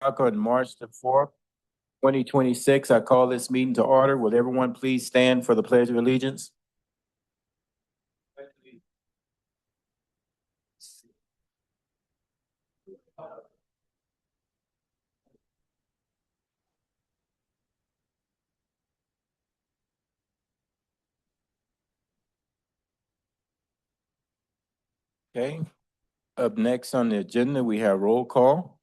On March the 4th, 2026. I call this meeting to order. Will everyone please stand for the Pledge of Allegiance? Okay. Up next on the agenda, we have roll call.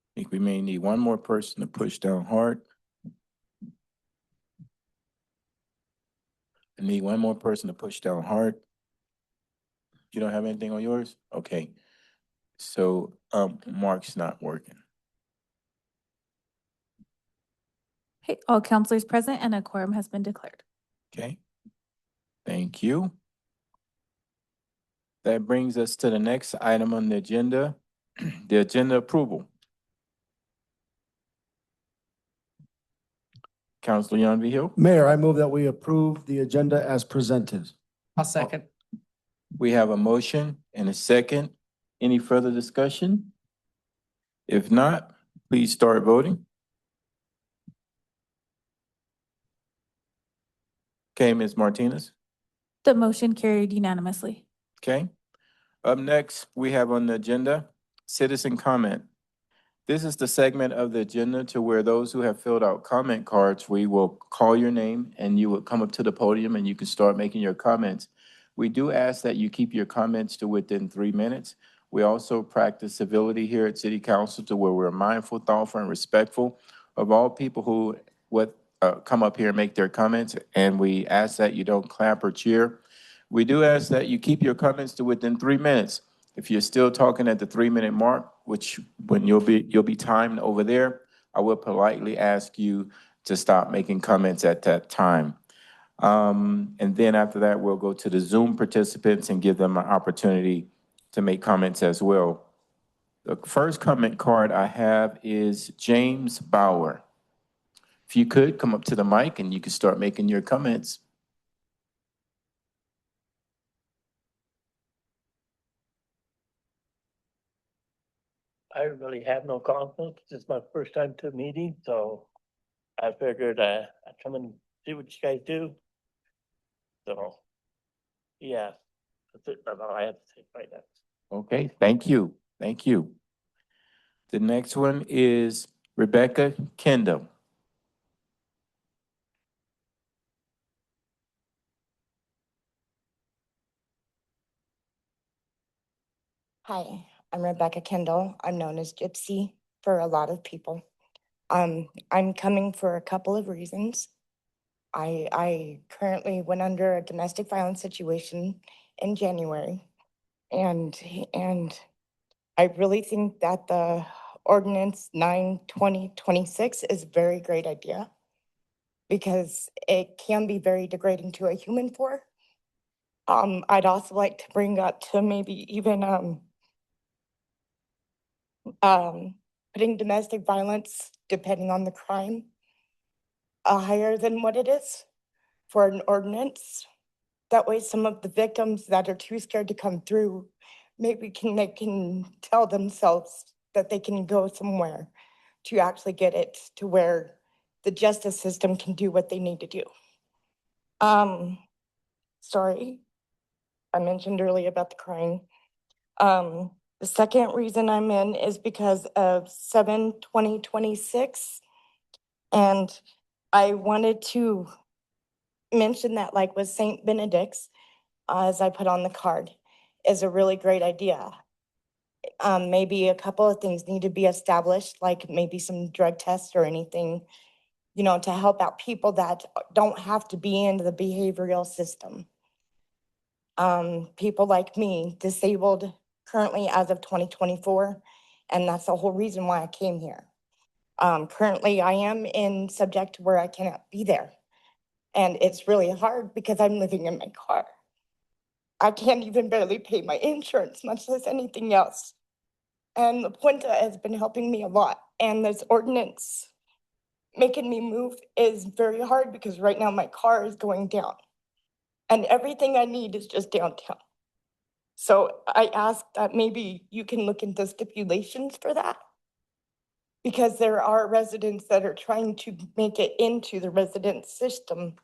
I think we may need one more person to push down hard. I need one more person to push down hard. You don't have anything on yours? Okay. So, Mark's not working. Okay, all counselors present and a quorum has been declared. Okay. Thank you. That brings us to the next item on the agenda, the agenda approval. Councilor Young-Hill. Mayor, I move that we approve the agenda as presented. I'll second. We have a motion and a second. Any further discussion? If not, please start voting. Okay, Ms. Martinez. The motion carried unanimously. Okay. Up next, we have on the agenda, citizen comment. This is the segment of the agenda to where those who have filled out comment cards, we will call your name and you will come up to the podium and you can start making your comments. We do ask that you keep your comments to within 3 minutes. We also practice civility here at City Council to where we're mindful, thoughtful, and respectful of all people who come up here and make their comments, and we ask that you don't clap or cheer. We do ask that you keep your comments to within 3 minutes. If you're still talking at the 3-minute mark, which when you'll be timed over there, I will politely ask you to stop making comments at that time. And then after that, we'll go to the Zoom participants and give them an opportunity to make comments as well. The first comment card I have is James Bauer. If you could come up to the mic and you can start making your comments. I really have no conflict. This is my first time to a meeting, so I figured I'd come and see what you guys do. So, yeah, that's all I have to say right now. Okay, thank you. Thank you. The next one is Rebecca Kendall. Hi, I'm Rebecca Kendall. I'm known as Gypsy for a lot of people. I'm coming for a couple of reasons. I currently went under a domestic violence situation in January, and I really think that the ordinance 9/2026 is a very great idea because it can be very degrading to a human for. I'd also like to bring up to maybe even putting domestic violence, depending on the crime, higher than what it is for an ordinance. That way, some of the victims that are too scared to come through, maybe they can tell themselves that they can go somewhere to actually get it to where the justice system can do what they need to do. Sorry, I mentioned earlier about the crying. The second reason I'm in is because of 7/2026. And I wanted to mention that, like with St. Benedict's, as I put on the card, is a really great idea. Maybe a couple of things need to be established, like maybe some drug tests or anything, to help out people that don't have to be in the behavioral system. People like me, disabled currently as of 2024, and that's the whole reason why I came here. Currently, I am in subject where I cannot be there, and it's really hard because I'm living in my car. I can't even barely pay my insurance, much less anything else. And the Puente has been helping me a lot, and this ordinance making me move is very hard because right now my car is going down. And everything I need is just downtown. So I ask that maybe you can look into stipulations for that. Because there are residents that are trying to make it into the resident system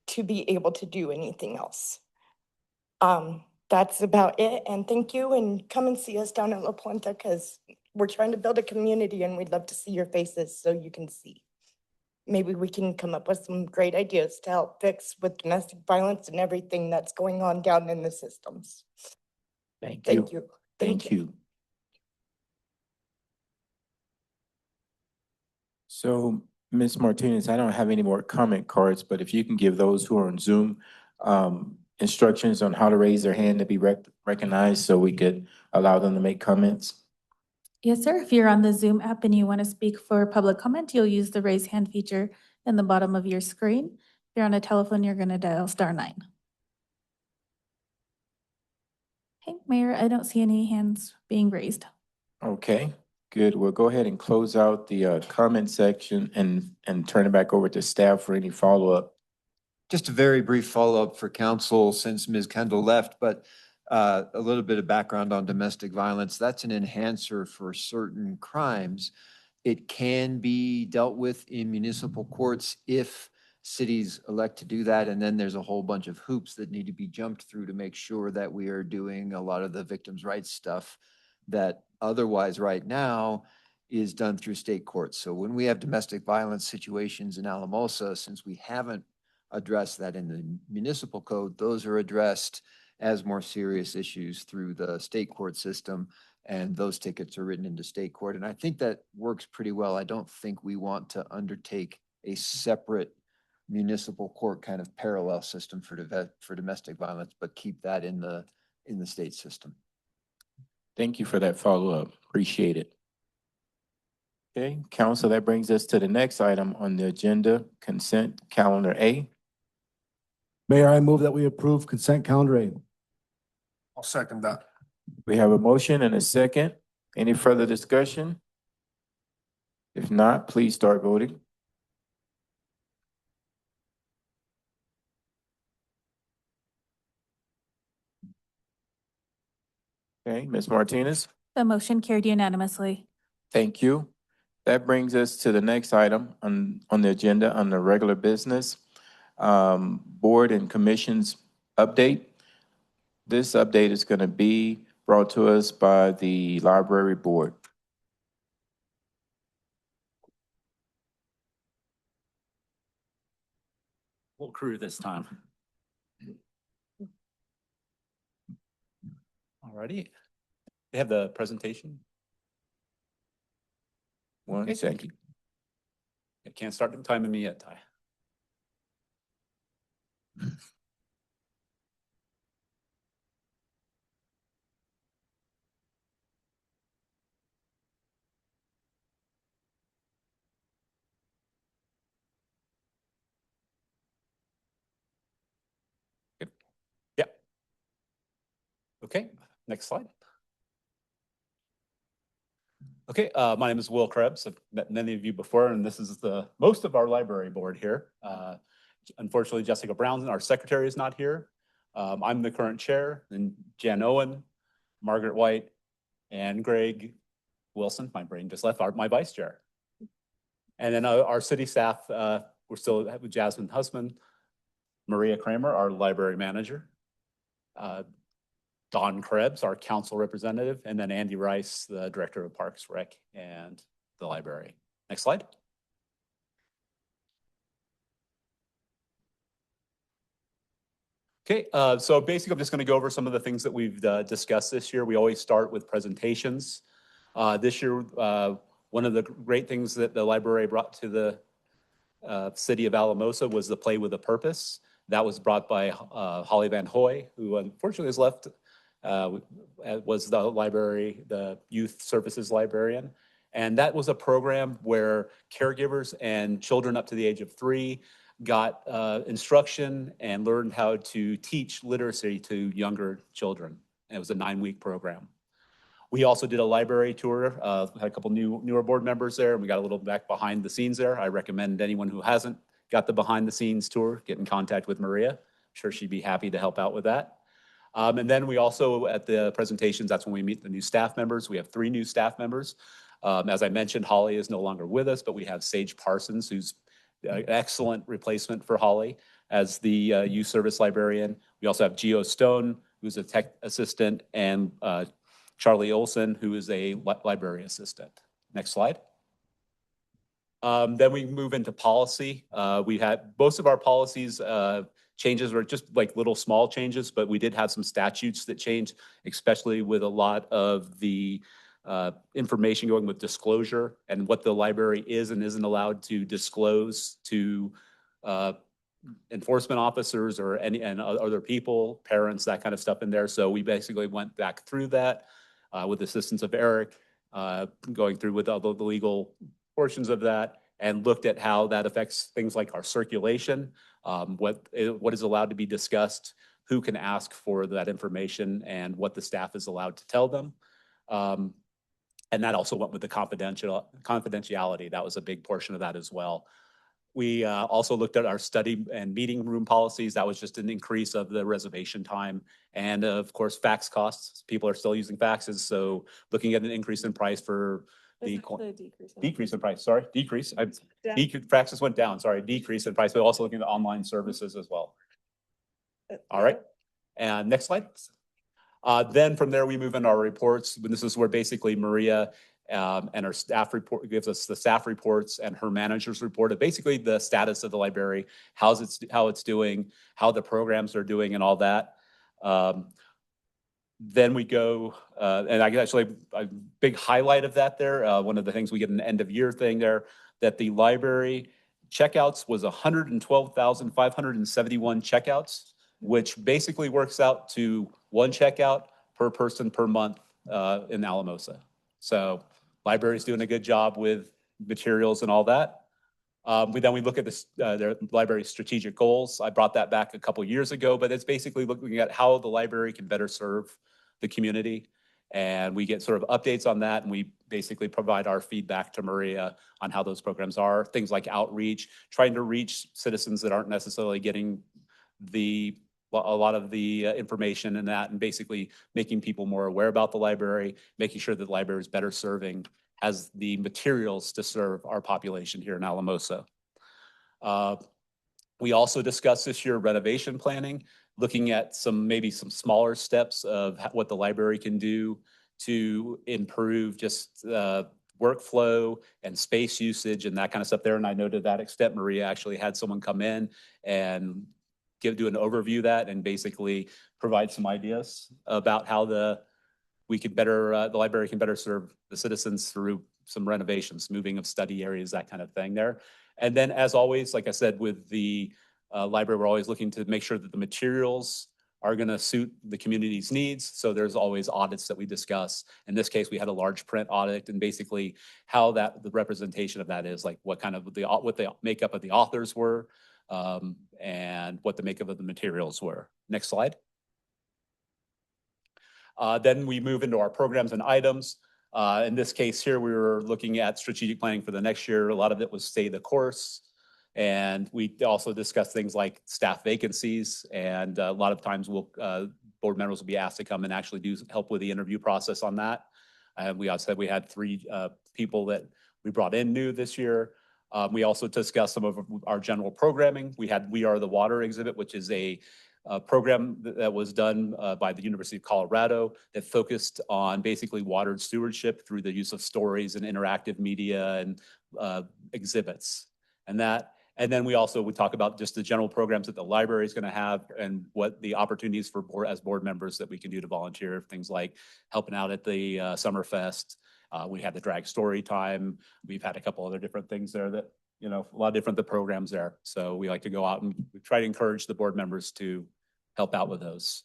to be able to do anything else. That's about it, and thank you, and come and see us down at La Puente, because we're trying to build a community and we'd love to see your faces so you can see. Maybe we can come up with some great ideas to help fix with domestic violence and everything that's going on down in the systems. Thank you. Thank you. Thank you. So, Ms. Martinez, I don't have any more comment cards, but if you can give those who are on Zoom instructions on how to raise their hand to be recognized so we could allow them to make comments. Yes, sir. If you're on the Zoom app and you want to speak for public comment, you'll use the raise hand feature in the bottom of your screen. If you're on a telephone, you're going to dial *9. Okay, Mayor, I don't see any hands being raised. Okay, good. We'll go ahead and close out the comment section and turn it back over to staff for any follow-up. Just a very brief follow-up for council since Ms. Kendall left, but a little bit of background on domestic violence. That's an enhancer for certain crimes. It can be dealt with in municipal courts if cities elect to do that. And then there's a whole bunch of hoops that need to be jumped through to make sure that we are doing a lot of the victims' rights stuff that otherwise right now is done through state courts. So when we have domestic violence situations in Alamosa, since we haven't addressed that in the municipal code, those are addressed as more serious issues through the state court system. And those tickets are written into state court. And I think that works pretty well. I don't think we want to undertake a separate municipal court kind of parallel system for domestic violence, but keep that in the state system. Thank you for that follow-up. Appreciate it. Okay, council, that brings us to the next item on the agenda, consent calendar A. Mayor, I move that we approve consent calendar A. I'll second that. We have a motion and a second. Any further discussion? If not, please start voting. Okay, Ms. Martinez, The motion carried unanimously. thank you. That brings us to the next item on the agenda on the regular business. Board and commissions update. This update is going to be brought to us by the library board. Full crew this time. Alrighty. They have the presentation. One Okay. second. I can't start timing me yet, Ty. Good. Yeah. Okay, next slide. Okay, my name is Will Krebs. I've met many of you before, and this is most of our library board here. Unfortunately, Jessica Brown, our secretary, is not here. I'm the current chair, and Jan Owen, Margaret White, and Greg Wilson, my brain just left, my vice chair. And then our city staff, we're still with Jasmine Husband, Maria Kramer, our library manager, Don Krebs, our council representative, and then Andy Rice, the director of Parks, Rec, and the library. Next slide. Okay, so basically I'm just going to go over some of the things that we've discussed this year. We always start with presentations. This year, one of the great things that the library brought to the city of Alamosa was the Play with a Purpose. That was brought by Holly Van Hoy, who unfortunately has left, was the youth services librarian. And that was a program where caregivers and children up to the age of 3 got instruction and learned how to teach literacy to younger children. And it was a 9-week program. We also did a library tour, had a couple newer board members there, and we got a little back behind the scenes there. I recommend anyone who hasn't got the behind the scenes tour, get in contact with Maria. sure she'd be happy to help out with that. And then we also, at the presentations, that's when we meet the new staff members. We have 3 new staff members. As I mentioned, Holly is no longer with us, but we have Sage Parsons, who's an excellent replacement for Holly as the youth service librarian. We also have Geo Stone, who's a tech assistant, and Charlie Olson, who is a library assistant. Next slide. Then we move into policy. We had most of our policies changes were just like little small changes, but we did have some statutes that changed, especially with a lot of the information going with disclosure and what the library is and isn't allowed to disclose to enforcement officers or and other people, parents, that kind of stuff in there. So we basically went back through that with the assistance of Eric, going through with all the legal portions of that and looked at how that affects things like our circulation, what is allowed to be discussed, who can ask for that information, and what the staff is allowed to tell them. And that also went with the confidentiality. That was a big portion of that as well. We also looked at our study and meeting room policies. That was just an increase of the reservation time. And of course, fax costs. People are still using faxes. So looking at an increase in price for the decrease in price, sorry, decrease. Faxes went down, sorry, decrease in price, but also looking at online services as well. All right. And next slide. Then from there, we move into our reports. This is where basically Maria and our staff report gives us the staff reports and her manager's report of basically the status of the library, how it's doing, how the programs are doing, and all that. Then we go, and I actually a big highlight of that there. One of the things we get an end of year thing there, that the library checkouts was 112,571 checkouts, which basically works out to 1 checkout per person per month in Alamosa. So library's doing a good job with materials and all that. Then we look at this, their library's strategic goals. I brought that back a couple years ago, but it's basically looking at how the library can better serve the community. And we get sort of updates on that, and we basically provide our feedback to Maria on how those programs are. Things like outreach, trying to reach citizens that aren't necessarily getting a lot of the information in that, and basically making people more aware about the library, making sure that the library is better serving, has the materials to serve our population here in Alamosa. We also discussed this year renovation planning, looking at maybe some smaller steps of what the library can do to improve just workflow and space usage and that kind of stuff there. And I know to that extent, Maria actually had someone come in and do an overview of that and basically provide some ideas about how the library can better serve the citizens through some renovations, moving of study areas, that kind of thing there. And then as always, like I said, with the library, we're always looking to make sure that the materials are going to suit the community's needs. So there's always audits that we discuss. In this case, we had a large print audit, and basically how the representation of that is, like what the makeup of the authors were, and what the makeup of the materials were. Next slide. Then we move into our programs and items. In this case here, we were looking at strategic planning for the next year. A lot of it was stay the course. And we also discussed things like staff vacancies. And a lot of times board members will be asked to come and actually help with the interview process on that. And we also said we had 3 people that we brought in new this year. We also discussed some of our general programming. We had We Are the Water exhibit, which is a program that was done by the University of Colorado that focused on basically water stewardship through the use of stories and interactive media and exhibits. And then we also would talk about just the general programs that the library is going to have and what the opportunities for as board members that we can do to volunteer, things like helping out at the Summerfest. We had the drag story time. We've had a couple other different things there that, a lot of different programs there. So we like to go out and we try to encourage the board members to help out with those.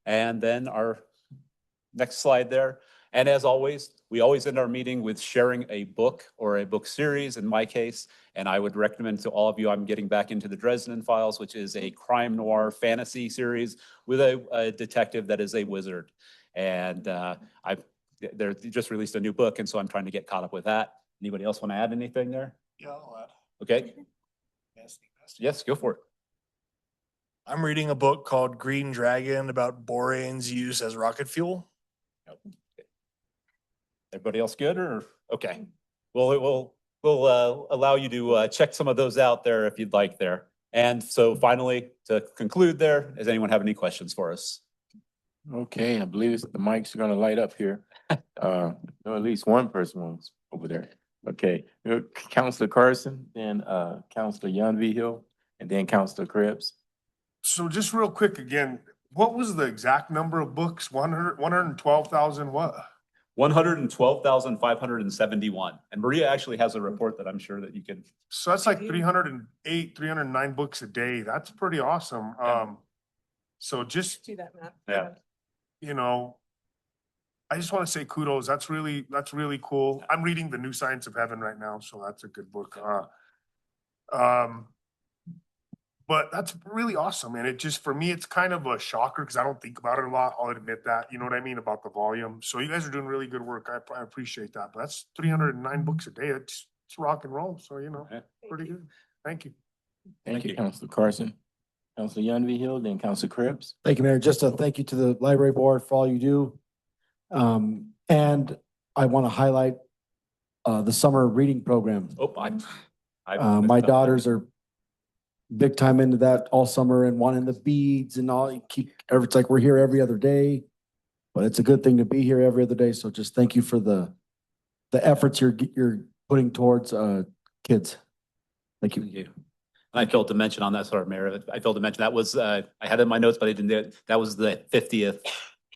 And then our next slide there. And as always, we always end our meeting with sharing a book or a book series in my case. And I would recommend to all of you, I'm getting back into the Dresden Files, which is a crime noir fantasy series with a detective that is a wizard. And they just released a new book, and so I'm trying to get caught up with that. Anybody else want to add anything there? Yeah, I'll add. Okay. Yes, go for it. I'm reading a book called Green Dragon about boranes used as rocket fuel. Everybody else good or, okay. Well, we'll allow you to check some of those out there if you'd like there. And so finally, to conclude there, does anyone have any questions for us? Okay, I believe the mics are gonna light up here. No, at least one person was over there. Okay, Counselor Carson, then Counselor Young, and then Counselor Krebs. So just real quick again, what was the exact number of books? 112,000 what? 112,571. And Maria actually has a report that I'm sure that you can. So that's like 308, 309 books a day. That's pretty awesome. So just, Do that math. Yeah. you know, I just want to say kudos. That's really cool. I'm reading The New Science of Heaven right now, so that's a good book. But that's really awesome. And it just, for me, it's kind of a shocker because I don't think about it a lot. I'll admit that, you know what I mean, about the volume. So you guys are doing really good work. I appreciate that. But that's 309 books a day. It's rock and roll. So, you know, Yeah. pretty good. Thank you. Thank you, you. Counselor Carson. Counselor Young, then Counselor Krebs. Thank you, Mayor. Just a thank you to the library board for all you do. And I want to highlight the summer reading program. Oh, My daughters are big time into that all summer and wanting the beads and all. It's like we're here every other day, but it's a good thing to be here every other day. So just thank you for the efforts you're putting towards kids. Thank you. Thank you. I failed to mention on that, sorry, Mayor, I failed to mention that was, I had it in my notes, but I didn't do it. That was the 50th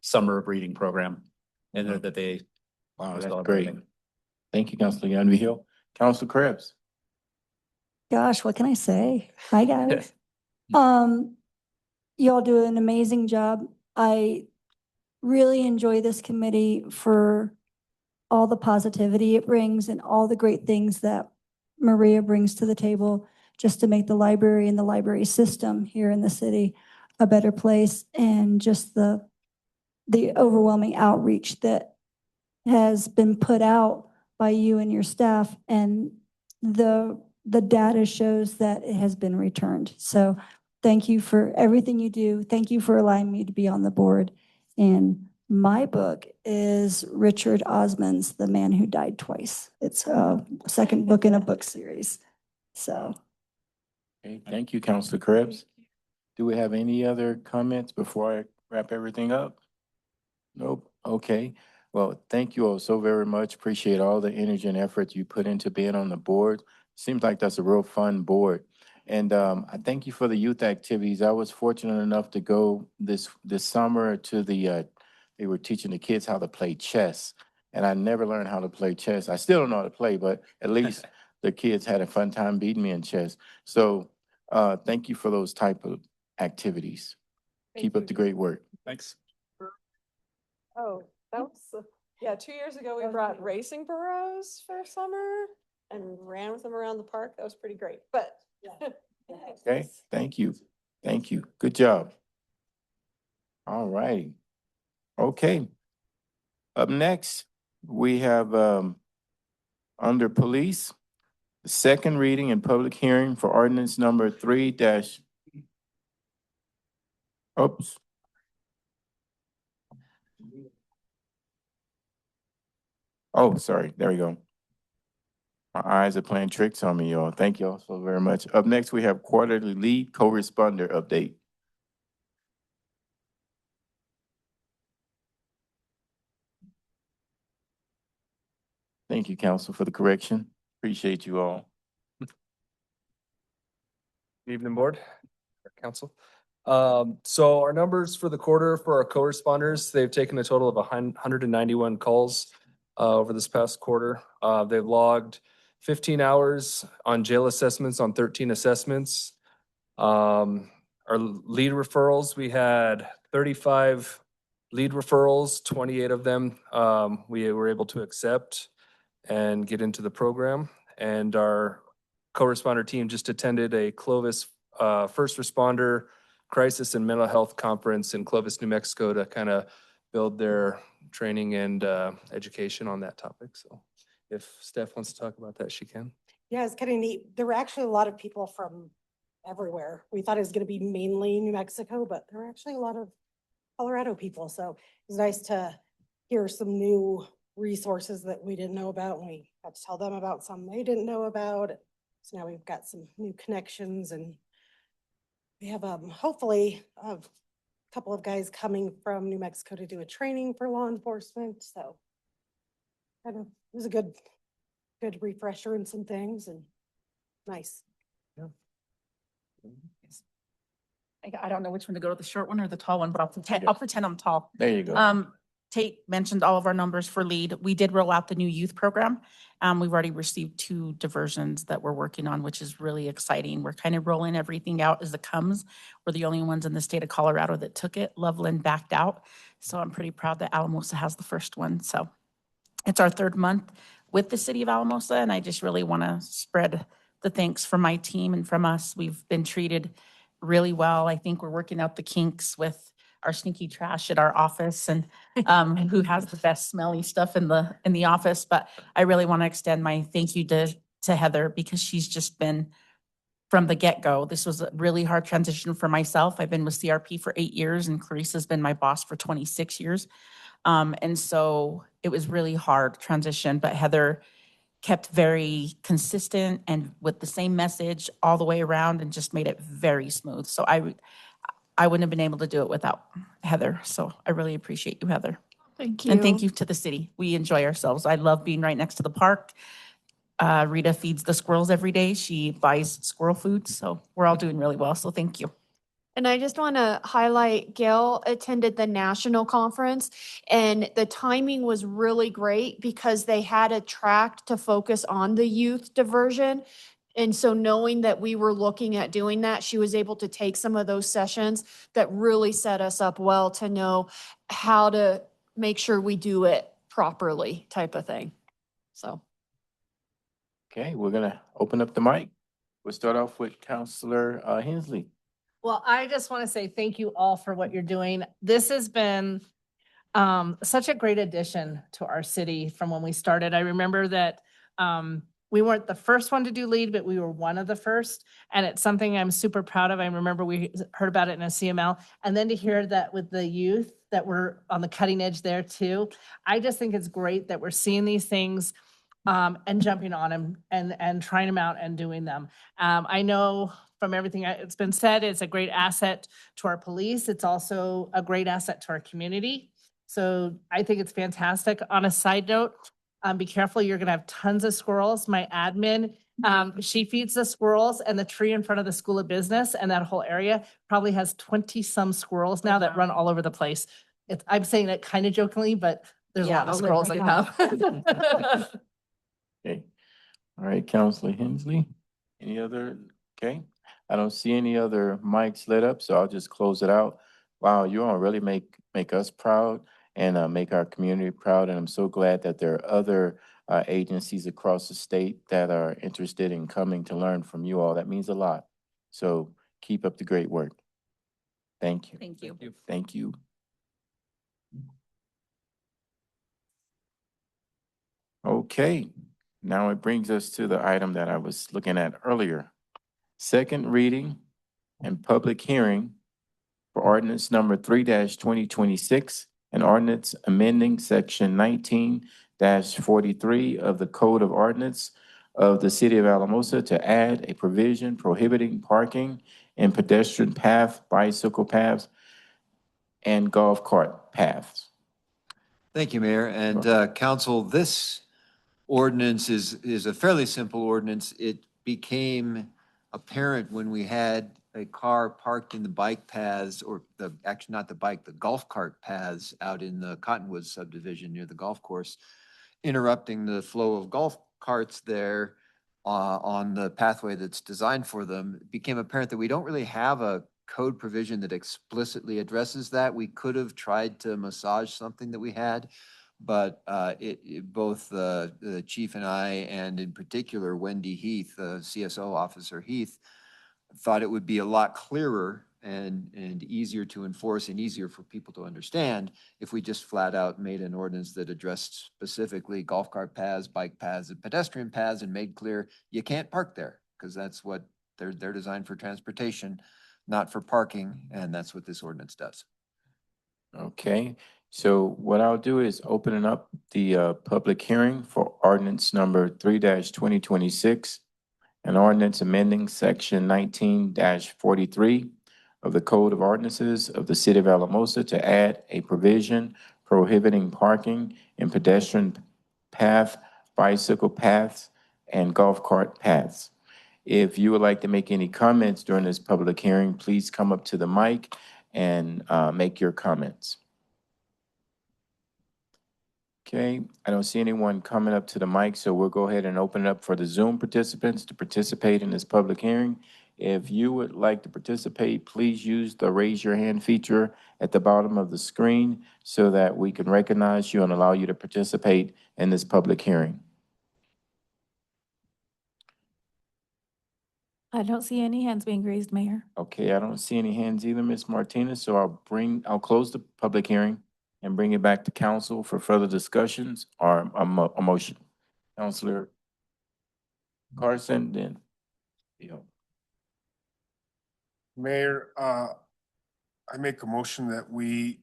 summer reading program. And that they. Wow, were that's great. celebrating. Thank you, Counselor Young. Counselor Krebs. Gosh, what can I say? Hi, guys. Y'all do an amazing job. I really enjoy this committee for all the positivity it brings and all the great things that Maria brings to the table just to make the library and the library system here in the city a better place, and just the overwhelming outreach that has been put out by you and your staff, and the data shows that it has been returned. So thank you for everything you do. Thank you for allowing me to be on the board. And my book is Richard Osman's The Man Who Died Twice. It's a second book in a book series. So. Okay, thank you, Counselor Krebs. Do we have any other comments before I wrap everything up? Nope. Okay. Well, thank you all so very much. Appreciate all the energy and effort you put into being on the board. Seems like that's a real fun board. And I thank you for the youth activities. I was fortunate enough to go this summer to they were teaching the kids how to play chess. And I never learned how to play chess. I still don't know how to play, but at least the kids had a fun time beating me in chess. So thank you for those type of activities. Keep up the great work. Thanks. Oh, that was, yeah, 2 years ago, we brought racing burros for summer and ran with them around the park. That was pretty great, but. Okay, thank you. Thank you. Good job. All righty. Okay. Up next, we have under police, the second reading and public hearing for ordinance number 3 dash. Oops. Oh, sorry. There we go. My eyes are playing tricks on me, y'all. Thank y'all so very much. Up next, we have quarterly lead co-responder update. Thank you, council, for the correction. Appreciate you all. Good evening, board, council. So our numbers for the quarter for our co-responders, they've taken a total of 191 calls over this past quarter. They've logged 15 hours on jail assessments on 13 assessments. Our lead referrals, we had 35 lead referrals, 28 of them we were able to accept and get into the program. And our co-responder team just attended a Clovis first responder crisis and mental health conference in Clovis, New Mexico, to kind of build their training and education on that topic. So if Steph wants to talk about that, she can. Yeah, it's kind of neat. There were actually a lot of people from everywhere. We thought it was gonna be mainly New Mexico, but there are actually a lot of Colorado people, so it's nice to hear some new resources that we didn't know about, and we got to tell them about some they didn't know about. So now we've got some new connections, and we have hopefully a couple of guys coming from New Mexico to do a training for law enforcement, so kind of, it was a good refresher and some things, and nice. I don't know which one to go to, the short one or the tall one, but I'll pretend I'm tall. There you go. Tate mentioned all of our numbers for LEAD. We did roll out the new youth program. We've already received 2 diversions that we're working on, which is really exciting. We're kind of rolling everything out as it comes. We're the only ones in the state of Colorado that took it. Loveland backed out. So I'm pretty proud that Alamosa has the first one. So it's our 3rd month with the city of Alamosa, and I just really want to spread the thanks from my team and from us. We've been treated really well. I think we're working out the kinks with our sneaky trash at our office and who has the best smelly stuff in the office. But I really want to extend my thank you to Heather, because she's just been from the get-go. This was a really hard transition for myself. I've been with CRP for 8 years, and Clarissa's been my boss for 26 years. And so it was really hard transition, but Heather kept very consistent and with the same message all the way around and just made it very smooth. So I wouldn't have been able to do it without Heather. So I really appreciate you, Heather. Thank you. And thank you to the city. We enjoy ourselves. I love being right next to the park. Rita feeds the squirrels every day. She buys squirrel food. So we're all doing really well. So thank you. And I just want to highlight, Gail attended the national conference, and the timing was really great because they had a track to focus on the youth diversion. And so knowing that we were looking at doing that, she was able to take some of those sessions that really set us up well to know how to make sure we do it properly, type of thing. So. Okay, we're gonna open up the mic. We'll start off with Counselor Hensley. Well, I just want to say thank you all for what you're doing. This has been such a great addition to our city from when we started. I remember that we weren't the first one to do LEAD, but we were one of the first. And it's something I'm super proud of. I remember we heard about it in a CML. And then to hear that with the youth, that we're on the cutting edge there too. I just think it's great that we're seeing these things and jumping on them and trying them out and doing them. I know from everything it's been said, it's a great asset to our police. It's also a great asset to our community. So I think it's fantastic. On a side note, be careful, you're gonna have tons of squirrels. My admin, she feeds the squirrels, and the tree in front of the School of Business and that whole area probably has 20-some squirrels now that run all over the place. I'm saying it kind of jokingly, but there's a lot of squirrels that come. Okay. All right, Counselor Hensley. Any other? Okay. I don't see any other mics lit up, so I'll just close it out. Wow, you all really make us proud and make our community proud. And I'm so glad that there are other agencies across the state that are interested in coming to learn from you all. That means a lot. So keep up the great work. Thank you. Thank you. Thank you. Okay, now it brings us to the item that I was looking at earlier. Second reading and public hearing for ordinance number 3-2026, an ordinance amending section 19-43 of the Code of Ordinance of the City of Alamosa to add a provision prohibiting parking in pedestrian path, bicycle paths, and golf cart paths. Thank you, Mayor. And Council, this ordinance is a fairly simple ordinance. It became apparent when we had a car parked in the bike paths, or actually not the bike, the golf cart paths out in the Cottonwood subdivision near the golf course, interrupting the flow of golf carts there on the pathway that's designed for them. It became apparent that we don't really have a code provision that explicitly addresses that. We could have tried to massage something that we had, but both the chief and I, and in particular Wendy Heath, the CSO officer Heath, thought it would be a lot clearer and easier to enforce and easier for people to understand if we just flat out made an ordinance that addressed specifically golf cart paths, bike paths, and pedestrian paths, and made clear you can't park there, because that's what They're designed for transportation, not for parking, and that's what this ordinance does. Okay, so what I'll do is open up the public hearing for ordinance number 3-2026, an ordinance amending section 19-43 of the Code of Ordinances of the City of Alamosa to add a provision prohibiting parking in pedestrian path, bicycle paths, and golf cart paths. If you would like to make any comments during this public hearing, please come up to the mic and make your comments. Okay, I don't see anyone coming up to the mic, so we'll go ahead and open it up for the Zoom participants to participate in this public hearing. If you would like to participate, please use the raise your hand feature at the bottom of the screen so that we can recognize you and allow you to participate in this public hearing. I don't see any hands being raised, Mayor. Okay, I don't see any hands either, Ms. Martinez, so I'll close the public hearing and bring it back to council for further discussions or a motion. Councilor Carson, then. Mayor, I make a motion that we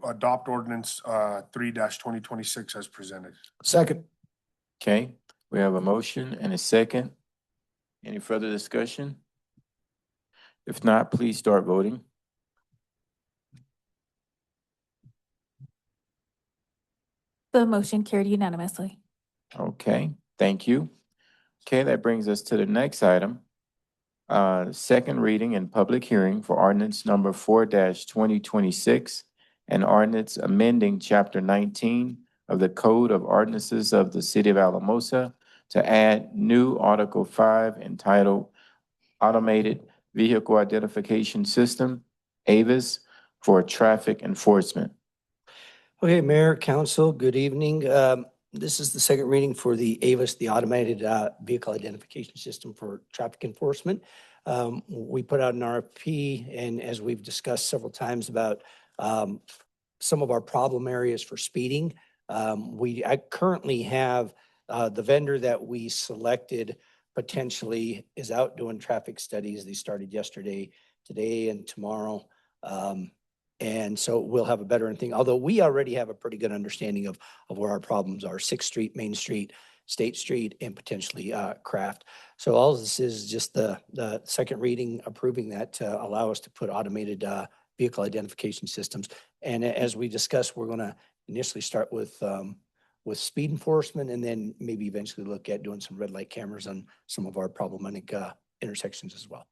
adopt ordinance 3-2026 as presented. Second. Okay, we have a motion and a second. Any further discussion? If not, please start voting. The motion carried unanimously. Okay, thank you. Okay, that brings us to the next item. Second reading and public hearing for ordinance number 4-2026, an ordinance amending chapter 19 of the Code of Ordinances of the City of Alamosa to add new Article 5 entitled Automated Vehicle Identification System, AVIS, for traffic enforcement. Okay, Mayor, Council, good evening. This is the second reading for the AVIS, the Automated Vehicle Identification System for Traffic Enforcement. We put out an RFP, and as we've discussed several times about some of our problem areas for speeding, I currently have the vendor that we selected potentially is out doing traffic studies. They started yesterday, today, and tomorrow. And so we'll have a better thing, although we already have a pretty good understanding of where our problems are: 6th Street, Main Street, State Street, and potentially Craft. So all of this is just the second reading, approving that to allow us to put automated vehicle identification systems. And as we discussed, we're going to initially start with speed enforcement, and then maybe eventually look at doing some red light cameras on some of our problematic intersections as well.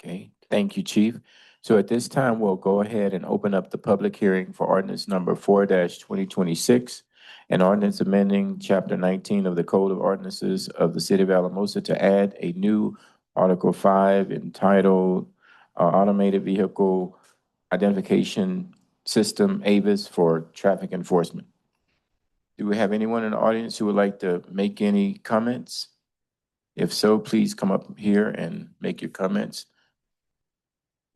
Okay, thank you, Chief. So at this time, we'll go ahead and open up the public hearing for ordinance number 4-2026, an ordinance amending chapter 19 of the Code of Ordinances of the City of Alamosa to add a new Article 5 entitled Automated Vehicle Identification System, AVIS, for traffic enforcement. Do we have anyone in the audience who would like to make any comments? If so, please come up here and make your comments.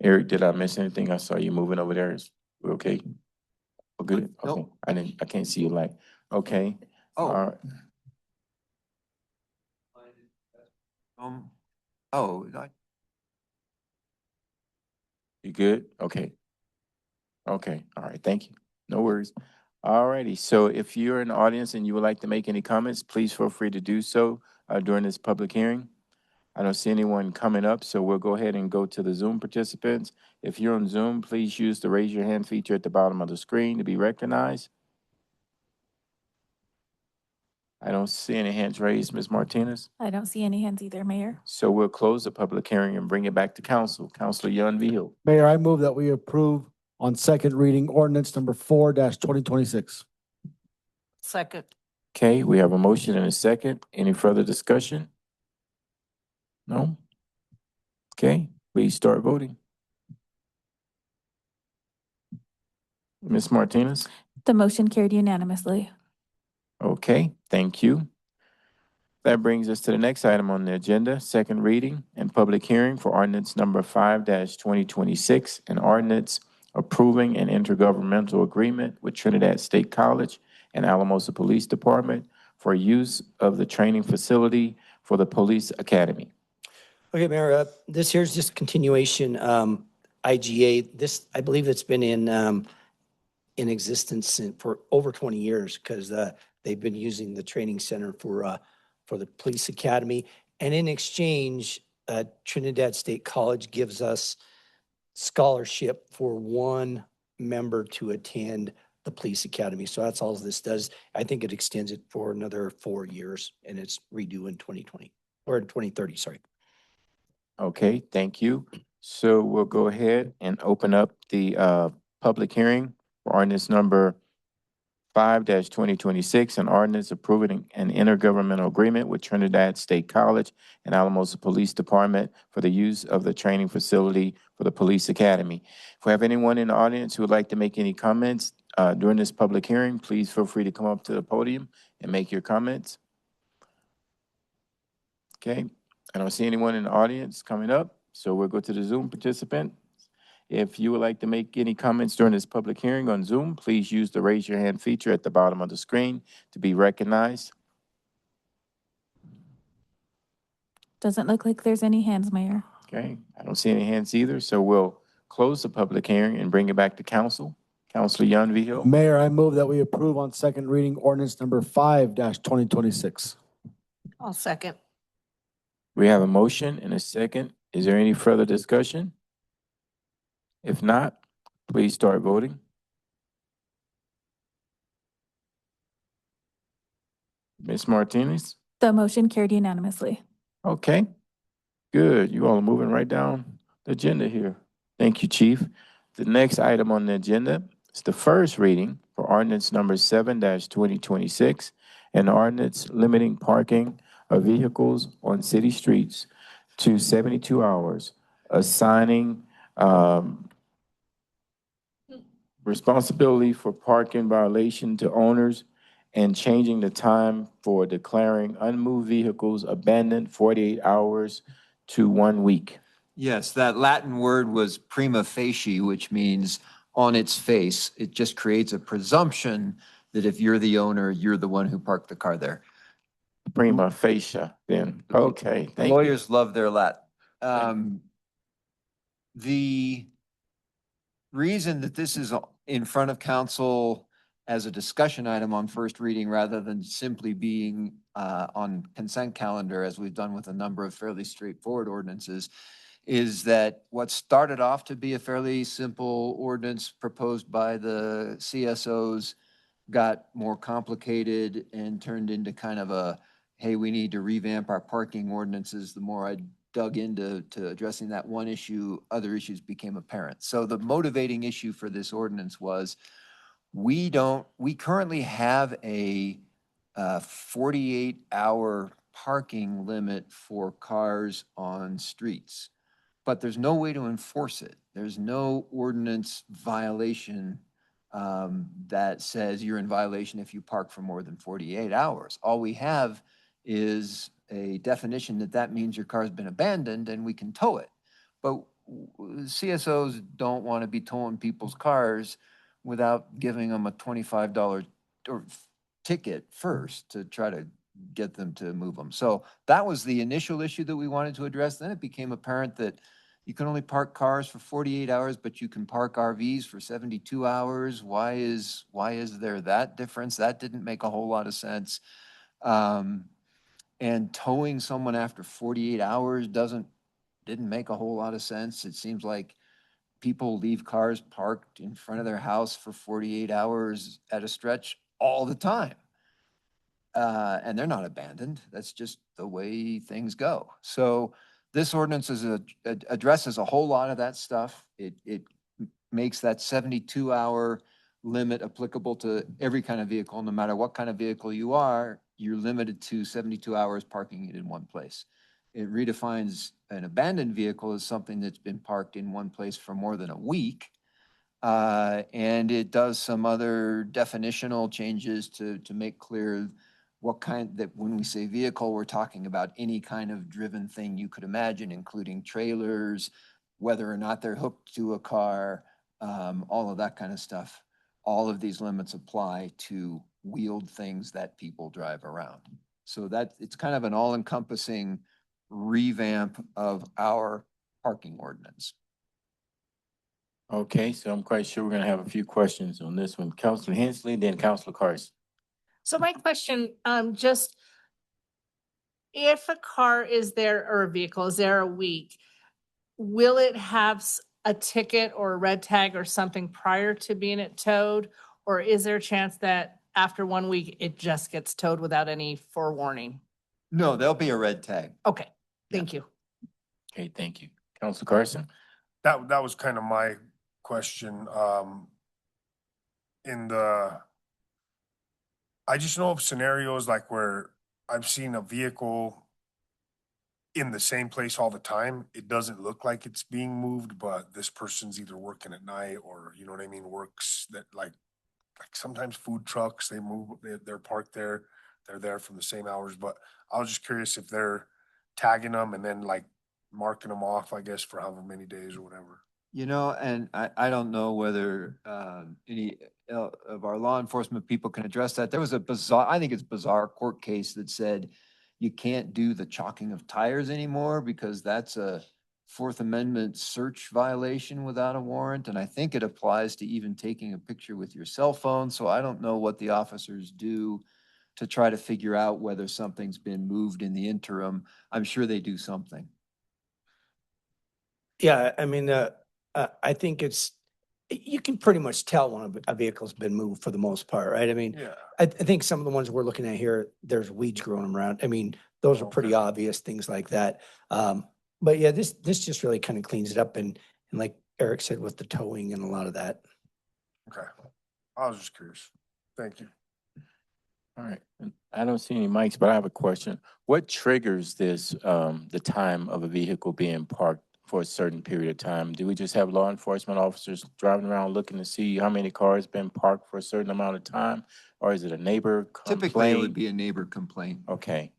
Eric, did I miss anything? I saw you moving over there. We okay? We're good? Okay. I can't see your light. Okay. Oh. All right. You good? Okay. Okay. All right. Thank you. No worries. All righty. So if you're in the audience and you would like to make any comments, please feel free to do so during this public hearing. I don't see anyone coming up, so we'll go ahead and go to the Zoom participants. If you're on Zoom, please use the raise your hand feature at the bottom of the screen to be recognized. I don't see any hands raised, Ms. Martinez. I don't see any hands either, Mayor. So we'll close the public hearing and bring it back to council. Councilor Young-Vihill. Mayor, I move that we approve on second reading ordinance number 4-2026. Second. Okay, we have a motion and a second. Any further discussion? No? Okay, please start voting. Ms. Martinez? The motion carried unanimously. Okay, thank you. That brings us to the next item on the agenda, second reading and public hearing for ordinance number 5-2026, an ordinance approving an intergovernmental agreement with Trinidad State College and Alamosa Police Department for use of the training facility for the Police Academy. Okay, Mayor, this here's just continuation, IGA. This, I believe it's been in existence for over 20 years because they've been using the training center for the police academy. And in exchange, Trinidad State College gives us scholarship for one member to attend the police academy. So that's all this does. I think it extends it for another 4 years and it's redo in 2020 or in 2030, sorry. Okay, thank you. So we'll go ahead and open up the public hearing for ordinance number 5-2026, an ordinance approving an intergovernmental agreement with Trinidad State College and Alamosa Police Department for the use of the training facility for the police academy. If we have anyone in the audience who would like to make any comments during this public hearing, please feel free to come up to the podium and make your comments. Okay, I don't see anyone in the audience coming up, so we'll go to the Zoom participant. If you would like to make any comments during this public hearing on Zoom, please use the raise your hand feature at the bottom of the screen to be recognized. Doesn't look like there's any hands, Mayor. Okay, I don't see any hands either, so we'll close the public hearing and bring it back to council. Councilor Young-Vigil. Mayor, I move that we approve on second reading ordinance number 5-2026. I'll second. We have a motion and a second. Is there any further discussion? If not, please start voting. Ms. Martinez? The motion carried unanimously. Okay, good. You all are moving right down the agenda here. Thank you, Chief. The next item on the agenda is the first reading for ordinance number 7-2026, an ordinance limiting parking of vehicles on city streets to 72 hours, assigning responsibility for parking violation to owners and changing the time for declaring unmoved vehicles abandoned 48 hours to 1 week. Yes, that Latin word was prima facie, which means on its face. It just creates a presumption that if you're the owner, you're the one who parked the car there. Prima facie, then. Okay, thank you. Lawyers love their Latin. The reason that this is in front of council as a discussion item on first reading rather than simply being on consent calendar, as we've done with a number of fairly straightforward ordinances, is that what started off to be a fairly simple ordinance proposed by the CSOs got more complicated and turned into kind of a, hey, we need to revamp our parking ordinances. The more I dug into addressing that one issue, other issues became apparent. So the motivating issue for this ordinance was we currently have a 48-hour parking limit for cars on streets, but there's no way to enforce it. There's no ordinance violation that says you're in violation if you park for more than 48 hours. All we have is a definition that means your car's been abandoned and we can tow it. But CSOs don't want to be towing people's cars without giving them a $25 ticket first to try to get them to move them. So that was the initial issue that we wanted to address. Then it became apparent that you can only park cars for 48 hours, but you can park RVs for 72 hours. Why is there that difference? That didn't make a whole lot of sense. And towing someone after 48 hours didn't make a whole lot of sense. It seems like people leave cars parked in front of their house for 48 hours at a stretch all the time. And they're not abandoned. That's just the way things go. So this ordinance addresses a whole lot of that stuff. It makes that 72-hour limit applicable to every kind of vehicle. No matter what kind of vehicle you are, you're limited to 72 hours parking it in one place. It redefines an abandoned vehicle as something that's been parked in one place for more than a week. And it does some other definitional changes to make clear what kind, that when we say vehicle, we're talking about any kind of driven thing you could imagine, including trailers, whether or not they're hooked to a car, all of that kind of stuff. All of these limits apply to wheeled things that people drive around. So that it's kind of an all-encompassing revamp of our parking ordinance. Okay, so I'm quite sure we're gonna have a few questions on this one. Counselor Hensley, then Counselor Carson. So my question, just if a car is there or a vehicle is there a week, will it have a ticket or a red tag or something prior to being it towed? Or is there a chance that after 1 week, it just gets towed without any forewarning? No, there'll be a red tag. Okay, thank you. Okay, thank you. Counselor Carson? That was kind of my question. I just know of scenarios like where I've seen a vehicle in the same place all the time. It doesn't look like it's being moved, but this person's either working at night or, you know what I mean, works that like sometimes food trucks, they move, they're parked there. They're there from the same hours, but I was just curious if they're tagging them and then like marking them off, I guess, for however many days or whatever. You know, and I don't know whether any of our law enforcement people can address that. There was a bizarre, I think it's bizarre court case that said you can't do the chalking of tires anymore because that's a Fourth Amendment search violation without a warrant. And I think it applies to even taking a picture with your cell phone. So I don't know what the officers do to try to figure out whether something's been moved in the interim. I'm sure they do something. Yeah, I mean, I think you can pretty much tell when a vehicle's been moved for the most part, right? I mean, Yeah. I think some of the ones we're looking at here, there's weeds growing around. I mean, those are pretty Okay. obvious, things like that. But yeah, this just really kind of cleans it up and like Eric said, with the towing and a lot of that. Okay. I was just curious. Thank you. All right, and I don't see any mics, but I have a question. What triggers this, the time of a vehicle being parked for a certain period of time? Do we just have law enforcement officers driving around looking to see how many cars been parked for a certain amount of time? Or is it a neighbor Typically, it would complaint? be a neighbor complaint. Okay,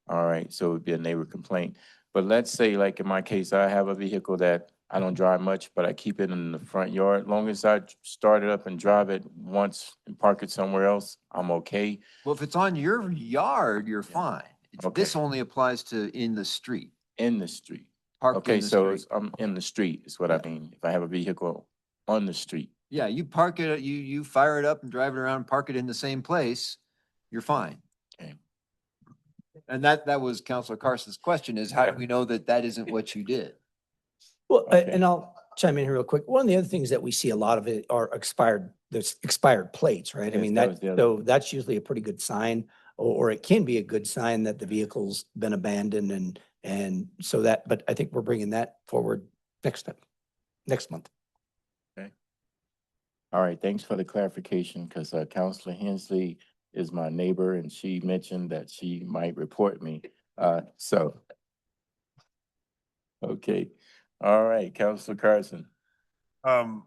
all right, so it would be a neighbor complaint. But let's say, like in my case, I have a vehicle that I don't drive much, but I keep it in the front yard. Long as I start it up and drive it once and park it somewhere else, I'm okay. Well, if it's on your yard, you're fine. This Okay. only applies to in the street, In the street. parked in Okay, the so street. it's, I'm in the street is what I mean. If I have a vehicle on the street. Yeah, you park it, you fire it up and drive it around, park it in the same place, you're fine. Okay. And that was Counselor Carson's question is how do we know that that isn't what you did? Well, Okay. and I'll chime in here real quick. One of the other things that we see a lot of it are there's expired plates, right? I Yes, mean, that was the other so that's usually a pretty good sign, or it can be a good sign that the vehicle's been abandoned and so that, but I think we're bringing that forward next month. All right, thanks for the clarification, because Counselor Hensley is my neighbor and she mentioned that she might report me. So. Okay, all right, Counselor Carson. I'll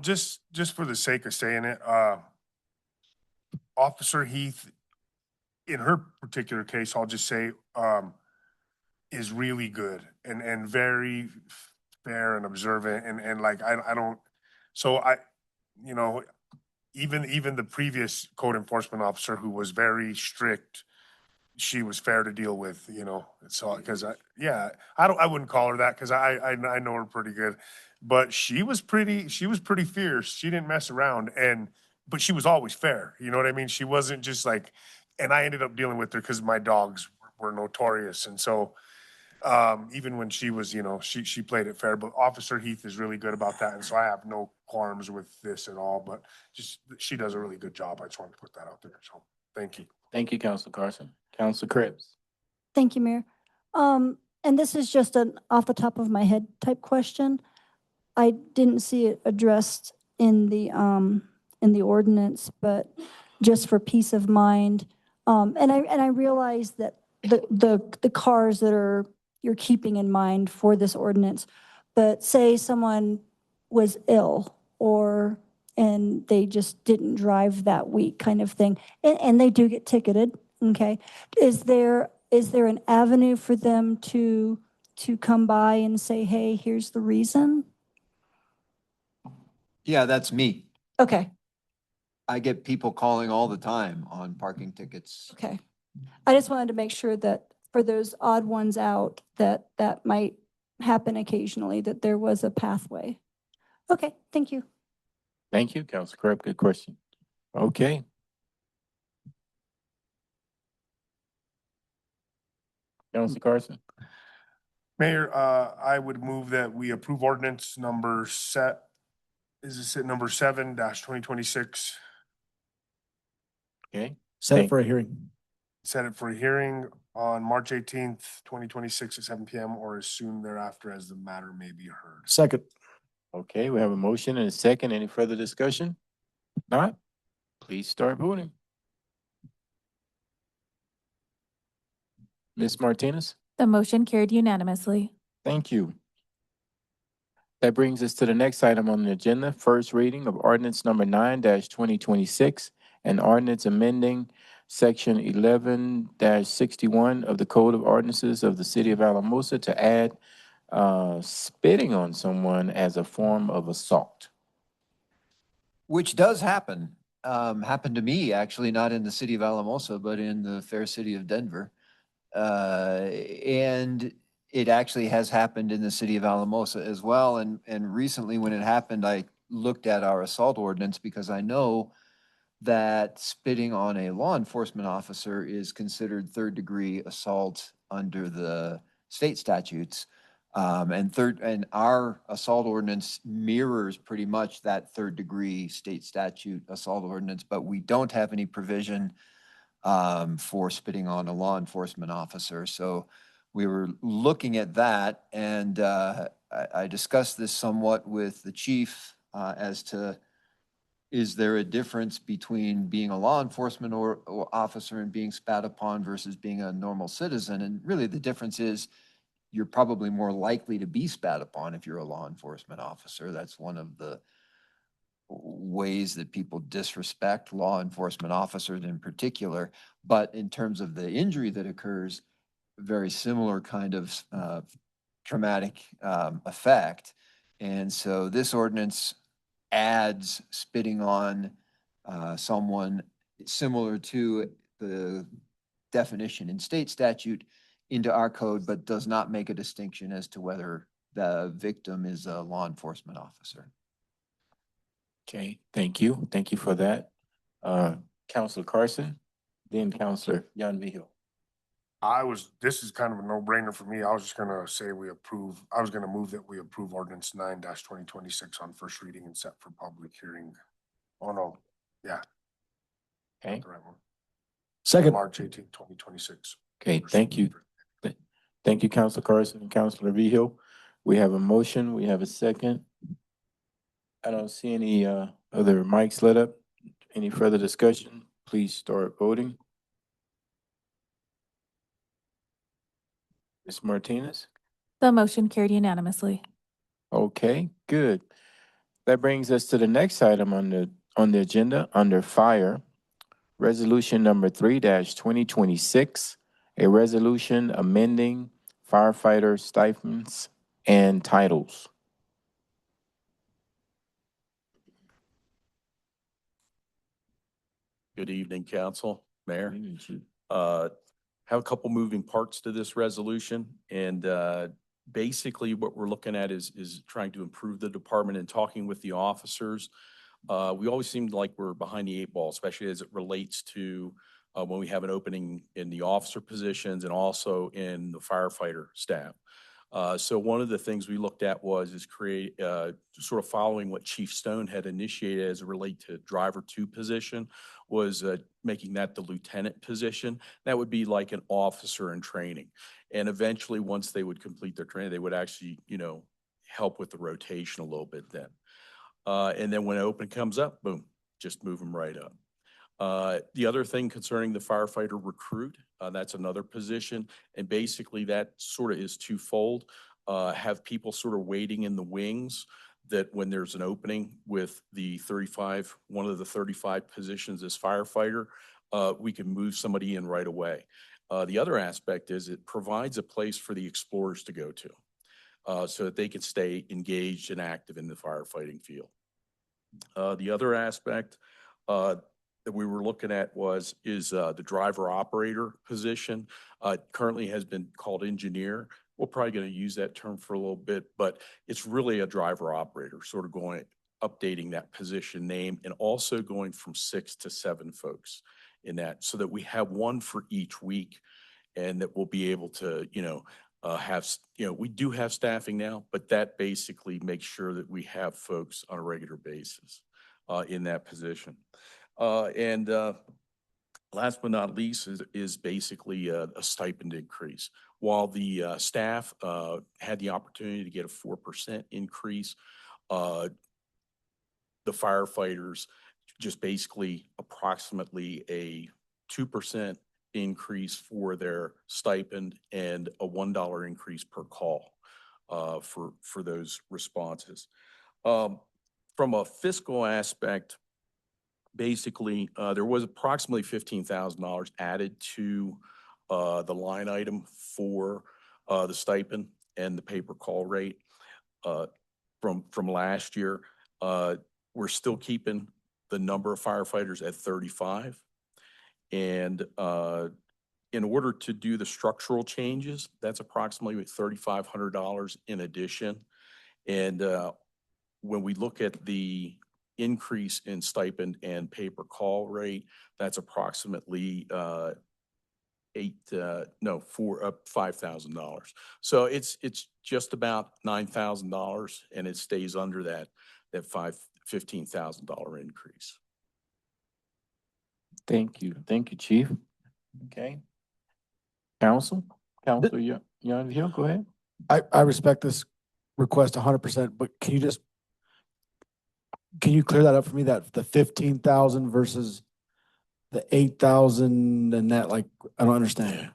just for the sake of saying it, Officer Heath, in her particular case, I'll just say, is really good and very fair and observant and like, I don't, so you know, even the previous code enforcement officer who was very strict, she was fair to deal with, you know, so, cause I wouldn't call her that, cause I know her pretty good, but she was pretty fierce. She didn't mess around but she was always fair. You know what I mean? She wasn't just like, and I ended up dealing with her cause my dogs were notorious. And so, even when she was, you know, she played it fair, but Officer Heath is really good about that. And so I have no qualms with this at all, but just, she does a really good job. I just wanted to put that out there. So thank you. Thank you, Counselor Carson. Counselor Cripps. Thank you, Mayor. And this is just an off the top of my head type question. I didn't see it addressed in the ordinance, but just for peace of mind. And I realize that the cars that you're keeping in mind for this ordinance, but say someone was ill and they just didn't drive that week kind of thing, and they do get ticketed, okay? Is there an avenue for them to come by and say, hey, here's the reason? Yeah, that's me. Okay, I get people calling all the time on parking tickets. okay. I just wanted to make sure that for those odd ones out, that might happen occasionally, that there was a pathway. Okay, thank you. Thank you, Council Crab. Good question. Okay. Council Carson. Mayor, I would move that we approve ordinance number number 7-2026. Okay. Set it for a hearing. Set it for a hearing on March 18th, 2026 at 7 PM or as soon thereafter as the matter may be heard. Second. Okay, we have a motion and a second. Any further discussion? Not? Please start voting. Ms. Martinez? The motion carried unanimously. Thank you. That brings us to the next item on the agenda, first reading of ordinance number 9-2026, an ordinance amending section 11-61 of the Code of Ordinances of the City of Alamosa to add spitting on someone as a form of assault. Which does happen. Happened to me, actually, not in the city of Alamosa, but in the fair city of Denver. And it actually has happened in the city of Alamosa as well. And recently when it happened, I looked at our assault ordinance because I know that spitting on a law enforcement officer is considered third-degree assault under the state statutes. And our assault ordinance mirrors pretty much that third-degree state statute assault ordinance, but we don't have any provision for spitting on a law enforcement officer. So we were looking at that, and I discussed this somewhat with the chief as to, is there a difference between being a law enforcement or officer and being spat upon versus being a normal citizen? And really the difference is you're probably more likely to be spat upon if you're a law enforcement officer. That's one of the ways that people disrespect law enforcement officers in particular. But in terms of the injury that occurs, very similar kind of traumatic effect. And so this ordinance adds spitting on someone similar to the definition in state statute into our code, but does not make a distinction as to whether the victim is a law enforcement officer. Okay, thank you. Thank you for that. Councilor Carson, then Councilor Jan Vigil. This is kind of a no-brainer for me. I was just gonna say I was gonna move that we approve ordinance 9-2026 on first reading and set for public hearing. Oh, no, yeah. Okay. The right one. Second. March 18th, 2026. Okay, thank you. Thank you, Councilor Carson and Councilor Vigil. We have a motion, we have a second. I don't see any other mics lit up. Any further discussion? Please start voting. Ms. Martinez? The motion carried unanimously. Okay, good. That brings us to the next item on the agenda under fire. Resolution number 3-2026, a resolution amending firefighter stipends and titles. Good evening, council, mayor. Have a couple moving parts to this resolution, and basically what we're looking at is trying to improve the department and talking with the officers. We always seem like we're behind the eight ball, especially as it relates to when we have an opening in the officer positions and also in the firefighter staff. So one of the things we looked at is create sort of following what Chief Stone had initiated as it relate to driver 2 position, was making that the lieutenant position. That would be like an officer in training. And eventually, once they would complete their training, they would actually, help with the rotation a little bit then. And then when an open comes up, boom, just move them right up. The other thing concerning the firefighter recruit, that's another position. And basically that sort of is twofold. Have people sort of waiting in the wings that when there's an opening with one of the 35 positions as firefighter, we can move somebody in right away. The other aspect is it provides a place for the explorers to go to so that they can stay engaged and active in the firefighting field. The other aspect that we were looking at is the driver operator position. Currently has been called engineer. We're probably going to use that term for a little bit, but it's really a driver operator, sort of updating that position name and also going from 6 to 7 folks in that so that we have one for each week and that we'll be able to, we do have staffing now, but that basically makes sure that we have folks on a regular basis in that position. Last but not least is basically a stipend increase. While the staff had the opportunity to get a 4% increase, the firefighters just basically approximately a 2% increase for their stipend and a $1 increase per call for those responses. From a fiscal aspect, basically, there was approximately $15,000 added to the line item for the stipend and the paper call rate from last year. We're still keeping the number of firefighters at 35. And in order to do the structural changes, that's approximately $3,500 in addition. And when we look at the increase in stipend and paper call rate, that's approximately $5,000. So it's just about $9,000, and it stays under that $15,000 increase. Thank you, Chief. Okay. Counselor, Young Hill, go ahead. I respect this request 100%, but can you clear that up for me, that the 15,000 versus the 8,000 and that, like, I don't understand. Yeah.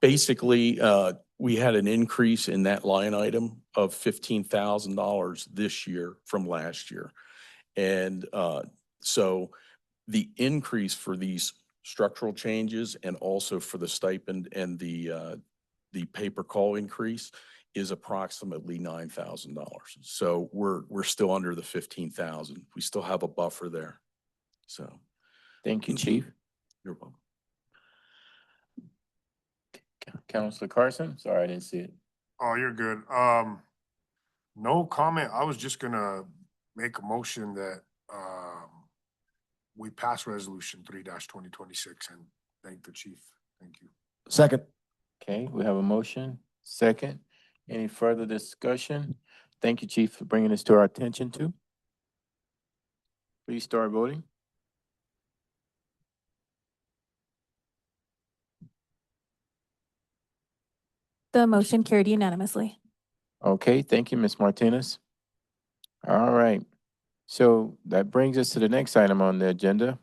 Basically, we had an increase in that line item of $15,000 this year from last year. And so the increase for these structural changes and also for the stipend and the paper call increase is approximately $9,000. So we're still under the 15,000. We still have a buffer there. So. Thank you, Chief. You're welcome. Counselor Carson, sorry, I didn't see it. Oh, you're good. No comment. I was just gonna make a motion that we pass resolution 3-2026 and thank the chief. Thank you. Second. Okay, we have a motion. Second. Any further discussion? Thank you, Chief, for bringing this to our attention too. Please start voting. The motion carried unanimously. Okay, thank you, Ms. Martinez. All right. So that brings us to the next item on the agenda.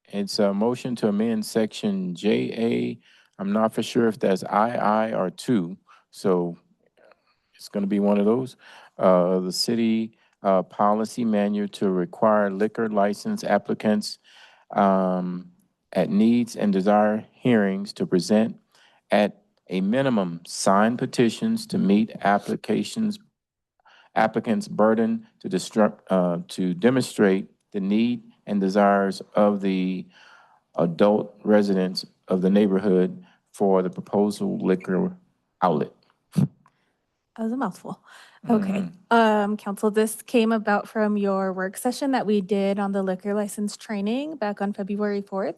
It's a motion to amend section JA. I'm not for sure if that's II or 2. So it's going to be one of those. The city policy manual to require liquor license applicants at needs and desire hearings to present at a minimum signed petitions to meet applicants' burden to demonstrate the need and desires of the adult residents of the neighborhood for the proposal liquor outlet. That was a mouthful. Okay. Council, this came about from your work session that we did on the liquor license training back on February 4th,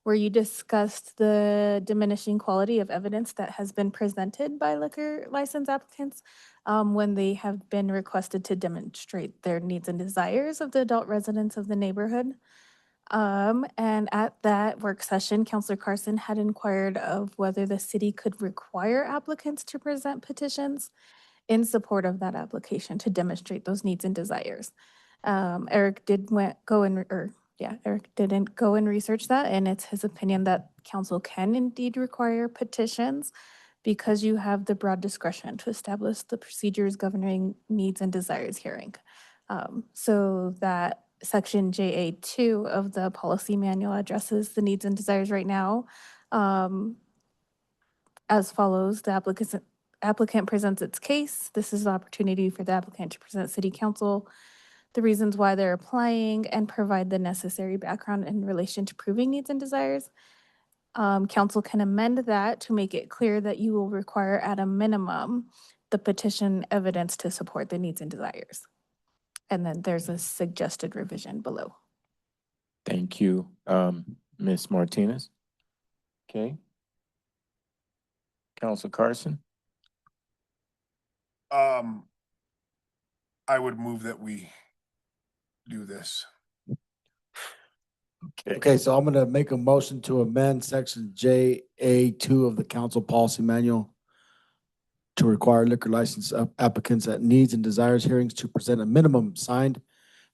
where you discussed the diminishing quality of evidence that has been presented by liquor license applicants when they have been requested to demonstrate their needs and desires of the adult residents of the neighborhood. And at that work session, Councilor Carson had inquired of whether the city could require applicants to present petitions in support of that application to demonstrate those needs and desires. Eric didn't go and research that, and it's his opinion that council can indeed require petitions because you have the broad discretion to establish the procedures governing needs and desires hearing. So that section JA2 of the policy manual addresses the needs and desires right now. As follows: the applicant presents its case. This is the opportunity for the applicant to present city council the reasons why they're applying, and provide the necessary background in relation to proving needs and desires. Council can amend that to make it clear that you will require at a minimum the petition evidence to support the needs and desires. And then there's a suggested revision below. Thank you, Ms. Martinez. Okay. Council Carson? I would move that we do this. Okay, so I'm gonna make a motion to amend section JA2 of the council policy manual to require liquor license applicants at needs and desires hearings to present a minimum signed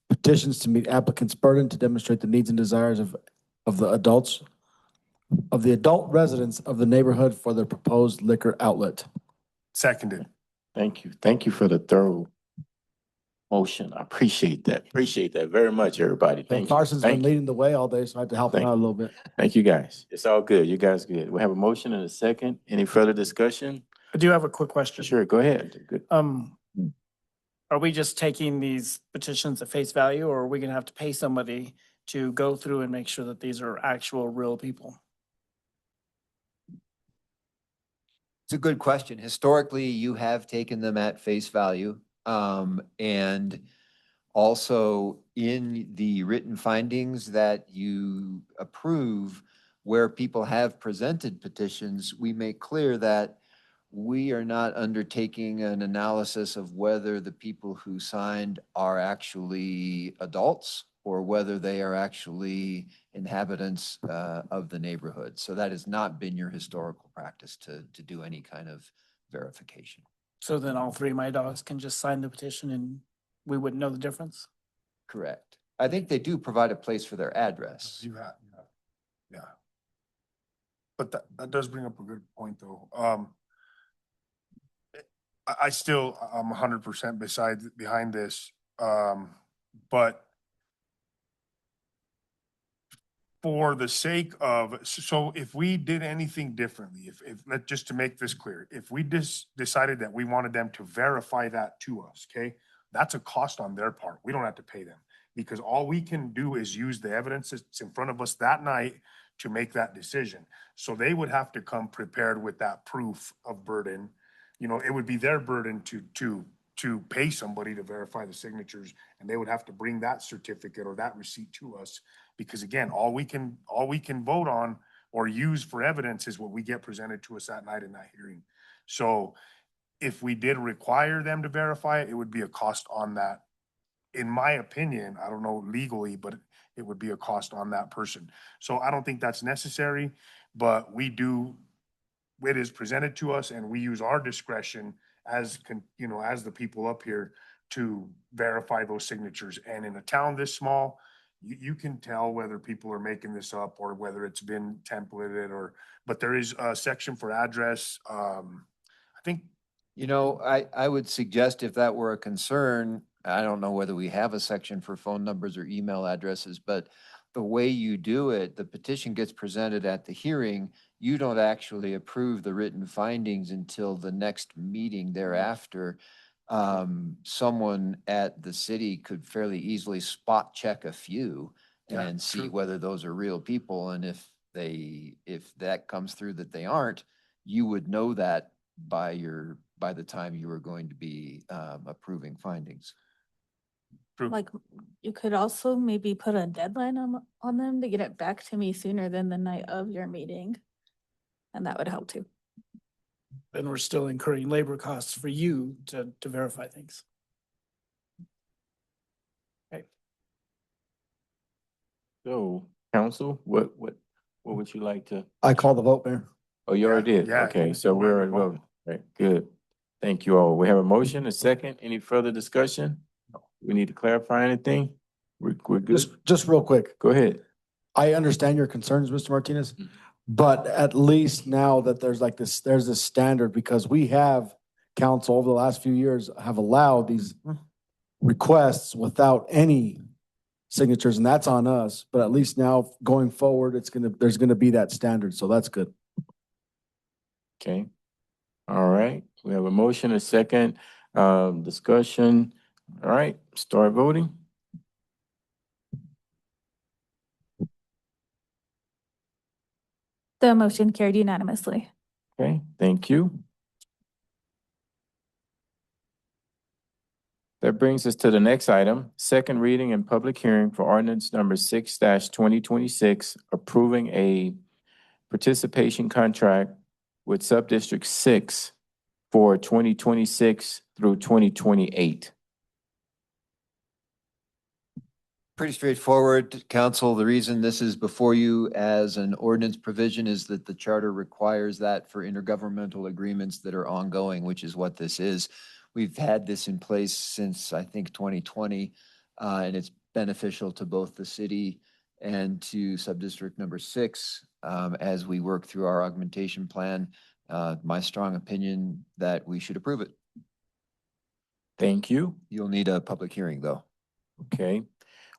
petitions to meet applicants' burden to demonstrate the needs and desires of the adult residents of the neighborhood for their proposed liquor outlet. Seconded. Thank you. Thank you for the thorough motion. I appreciate that. Appreciate that very much, everybody. Thank you. Carson's been leading the way all day, so I had to help him out a little bit. Thank you, guys. It's all good. You guys good. We have a motion and a second. Any further discussion? I do have a quick question. Sure, go ahead. Good. Are we just taking these petitions at face value, or are we gonna have to pay somebody to go through and make sure that these are actual real people? It's a good question. Historically, you have taken them at face value. And also in the written findings that you approve, where people have presented petitions, we make clear that we are not undertaking an analysis of whether the people who signed are actually adults or whether they are actually inhabitants of the neighborhood. So that has not been your historical practice to do any kind of verification. So then all three of my dogs can just sign the petition and we wouldn't know the difference? Correct. I think they do provide a place for their address. You have, yeah. But that does bring up a good point, though. I'm 100% behind this. But for the sake of, so if we did anything differently, just to make this clear, if we decided that we wanted them to verify that to us, okay, that's a cost on their part. We don't have to pay them because all we can do is use the evidence that's in front of us that night to make that decision. So they would have to come prepared with that proof of burden. You know, it would be their burden to pay somebody to verify the signatures, and they would have to bring that certificate or that receipt to us. Because again, all we can vote on or use for evidence is what we get presented to us that night in that hearing. So if we did require them to verify it, it would be a cost on that. In my opinion, I don't know legally, but it would be a cost on that person. So I don't think that's necessary, but we do, it is presented to us and we use our discretion as the people up here to verify those signatures. And in a town this small, you can tell whether people are making this up or whether it's been templated but there is a section for address. I think. I would suggest if that were a concern, I don't know whether we have a section for phone numbers or email addresses, but the way you do it, the petition gets presented at the hearing. You don't actually approve the written findings until the next meeting thereafter. Someone at the city could fairly easily spot check a few and see whether those are real people. And if that comes through that they aren't, you would know that by the time you were going to be approving findings. Like, you could also maybe put a deadline on them to get it back to me sooner than the night of your meeting. And that would help too. Then we're still incurring labor costs for you to verify things. Okay. So, council, what would you like to? I call the vote, Mayor. Oh, you already did? Yeah, Okay, you so we're already already voting. Right, good. Thank you all. We have a motion, a second. Any further discussion? We need to clarify anything? We're good? Just real quick. Go ahead. I understand your concerns, Mr. Martinez, but at least now that there's this standard, because we have council over the last few years have allowed these requests without any signatures, and that's on us. But at least now going forward, there's gonna be that standard, so that's good. Okay. All right, we have a motion, a second, discussion. All right, start voting. The motion carried unanimously. Okay, thank you. That brings us to the next item, second reading and public hearing for ordinance number 6-2026, approving a participation contract with Subdistrict 6 for 2026 through 2028. Pretty straightforward, council. The reason this is before you as an ordinance provision is that the charter requires that for intergovernmental agreements that are ongoing, which is what this is. We've had this in place since, I think, 2020, and it's beneficial to both the city and to subdistrict number 6 as we work through our augmentation plan. My strong opinion that we should approve it. Thank you. You'll need a public hearing, though. Okay.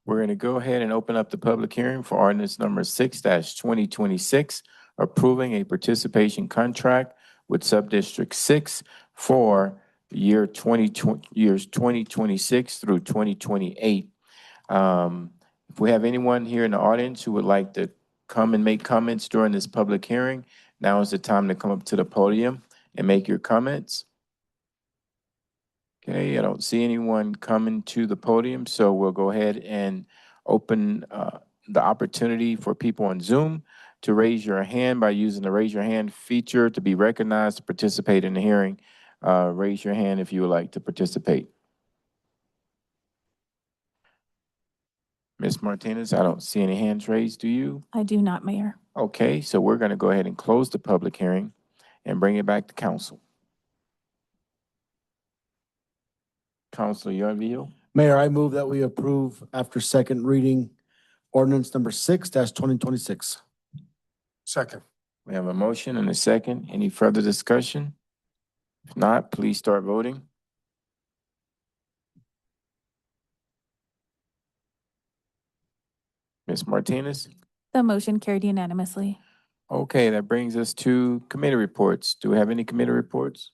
We're going to go ahead and open up the public hearing for ordinance number 6-2026, approving a participation contract with Subdistrict 6 for the years 2026 through 2028. If we have anyone here in the audience who would like to come and make comments during this public hearing, now is the time to come up to the podium and make your comments. Okay, I don't see anyone coming to the podium, so we'll go ahead and open the opportunity for people on Zoom to raise your hand by using the raise your hand feature to be recognized to participate in the hearing. Raise your hand if you would like to participate. Ms. Martinez, I don't see any hands raised, do you? I do not, Mayor. Okay, so we're going to go ahead and close the public hearing and bring it back to council. Councilor Yarville. Mayor, I move that we approve after second reading ordinance number 6-2026. Second. We have a motion and a second. Any further discussion? If not, please start voting. Ms. Martinez? The motion carried unanimously. Okay, that brings us to committee reports. Do we have any committee reports?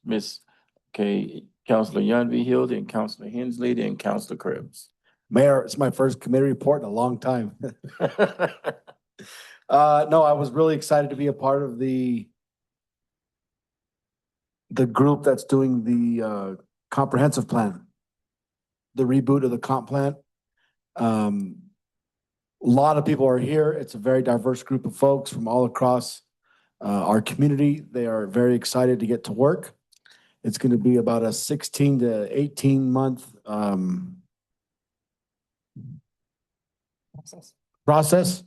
Councilor Yarville, then Councilor Hensley, then Councilor Krebs. Mayor, it's my first committee report in a long time. No, I was really excited to be a part of the group that's doing the comprehensive plan, the reboot of the comp plan. A lot of people are here. It's a very diverse group of folks from all across our community. They are very excited to get to work. It's going to be about a 16 to 18 month process.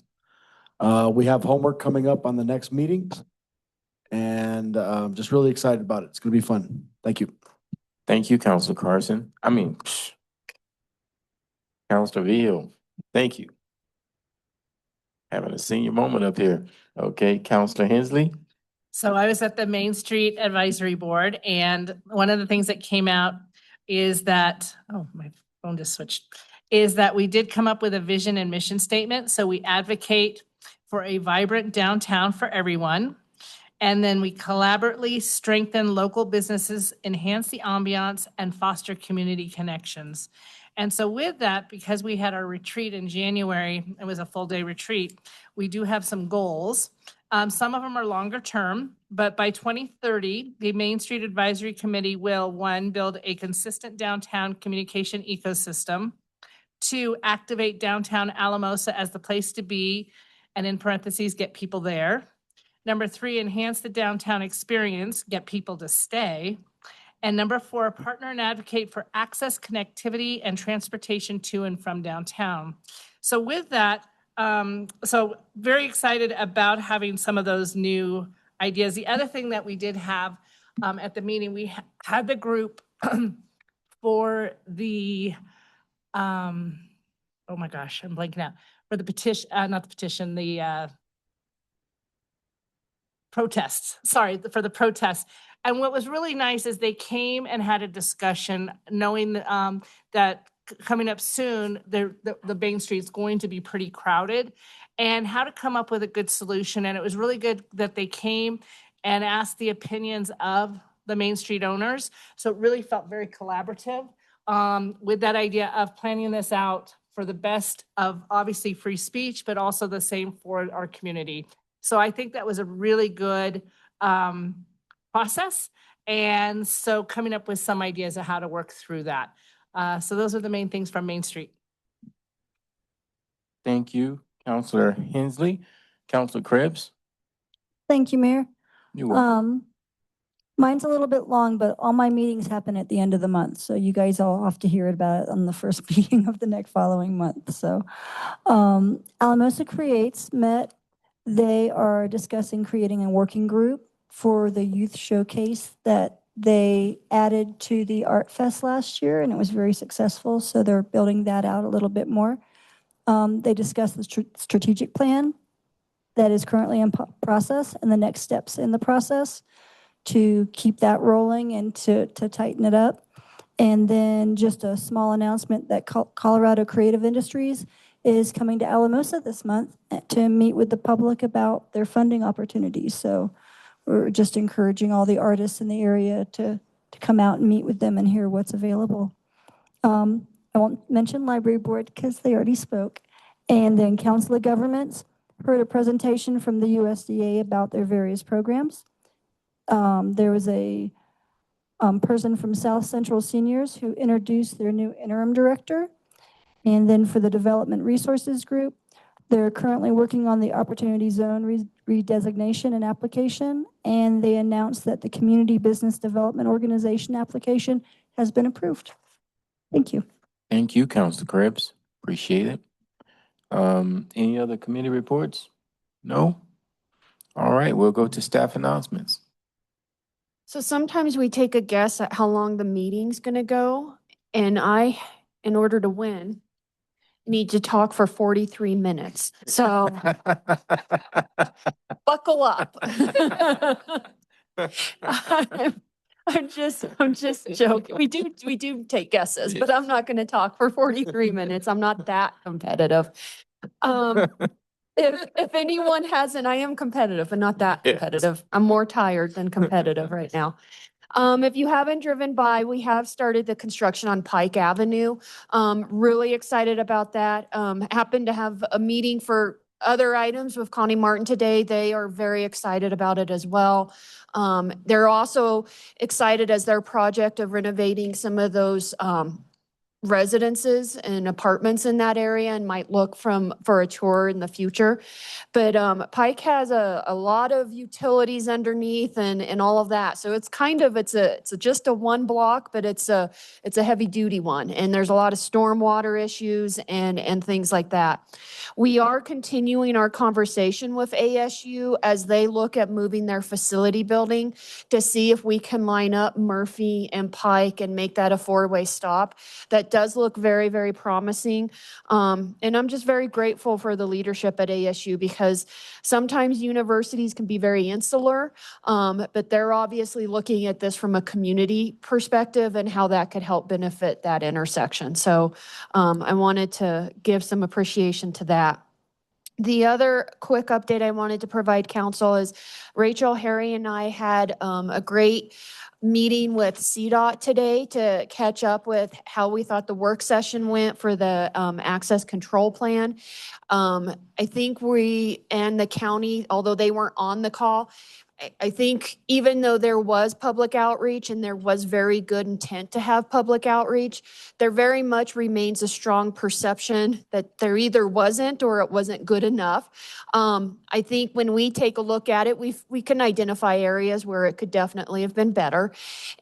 We have homework coming up on the next meeting, and just really excited about it. It's going to be fun. Thank you. Thank you, Councilor Carson. Councilor Ville, thank you. Having a senior moment up here. Okay, Councilor Hensley. So I was at the Main Street Advisory Board, and one of the things that came out is that, oh, my phone just switched, is that we did come up with a vision and mission statement. So we advocate for a vibrant downtown for everyone. And then we collaboratively strengthen local businesses, enhance the ambiance, and foster community connections. And so with that, because we had our retreat in January, it was a full day retreat, we do have some goals. Some of them are longer term, but by 2030, the Main Street Advisory Committee will, 1, build a consistent downtown communication ecosystem, 2, activate downtown Alamosa as the place to be, and in parentheses, get people there. Number 3, enhance the downtown experience, get people to stay. And number 4, partner and advocate for access, connectivity, and transportation to and from downtown. So with that, so very excited about having some of those new ideas. The other thing that we did have at the meeting, we had the group for the, oh my gosh, I'm blanking out, for the petition, not the petition, the protests, sorry, for the protests. And what was really nice is they came and had a discussion knowing that coming up soon, the Main Street is going to be pretty crowded, and how to come up with a good solution. And it was really good that they came and asked the opinions of the Main Street owners. So it really felt very collaborative with that idea of planning this out for the best of obviously free speech, but also the same for our community. So I think that was a really good process. And so coming up with some ideas of how to work through that. So those are the main things from Main Street. Thank you, Counselor Hensley. Counselor Krebs? Thank you, Mayor. You're welcome. Mine's a little bit long, but all my meetings happen at the end of the month. So you guys all have to hear about it on the first meeting of the next following month. So Alamosa Creates met. They are discussing creating a working group for the youth showcase that they added to the Art Fest last year, and it was very successful. So they're building that out a little bit more. They discussed the strategic plan that is currently in process and the next steps in the process to keep that rolling and to tighten it up. And then just a small announcement that Colorado Creative Industries is coming to Alamosa this month to meet with the public about their funding opportunities. So we're just encouraging all the artists in the area to come out and meet with them and hear what's available. I won't mention library board because they already spoke. And then Council of Governments heard a presentation from the USDA about their various programs. There was a person from South Central Seniors who introduced their new interim director. And then for the Development Resources Group, they're currently working on the Opportunity Zone redesignation and application. And they announced that the Community Business Development Organization application has been approved. Thank you. Thank you, Counselor Krebs. Appreciate it. Any other committee reports? No? All right, we'll go to staff announcements. So sometimes we take a guess at how long the meeting's gonna go, and I, in order to win, need to talk for 43 minutes. So buckle up. I'm just joking. We do take guesses, but I'm not gonna talk for 43 minutes. I'm not that competitive. If anyone hasn't, I am competitive, but not that competitive. I'm more tired than competitive right now. If you haven't driven by, we have started the construction on Pike Avenue. Really excited about that. Happened to have a meeting for other items with Connie Martin today. They are very excited about it as well. They're also excited as their project of renovating some of those residences and apartments in that area and might look for a tour in the future. But Pike has a lot of utilities underneath and all of that. So it's just a one block, but it's a heavy duty one. And there's a lot of stormwater issues and things like that. We are continuing our conversation with ASU as they look at moving their facility building to see if we can line up Murphy and Pike and make that a four-way stop. That does look very, very promising. And I'm just very grateful for the leadership at ASU because sometimes universities can be very insular, but they're obviously looking at this from a community perspective and how that could help benefit that intersection. So I wanted to give some appreciation to that. The other quick update I wanted to provide council is Rachel, Harry, and I had a great meeting with CDOT today to catch up with how we thought the work session went for the access control plan. I think we and the county, although they weren't on the call, I think even though there was public outreach and there was very good intent to have public outreach, there very much remains a strong perception that there either wasn't or it wasn't good enough. I think when we take a look at it, we can identify areas where it could definitely have been better.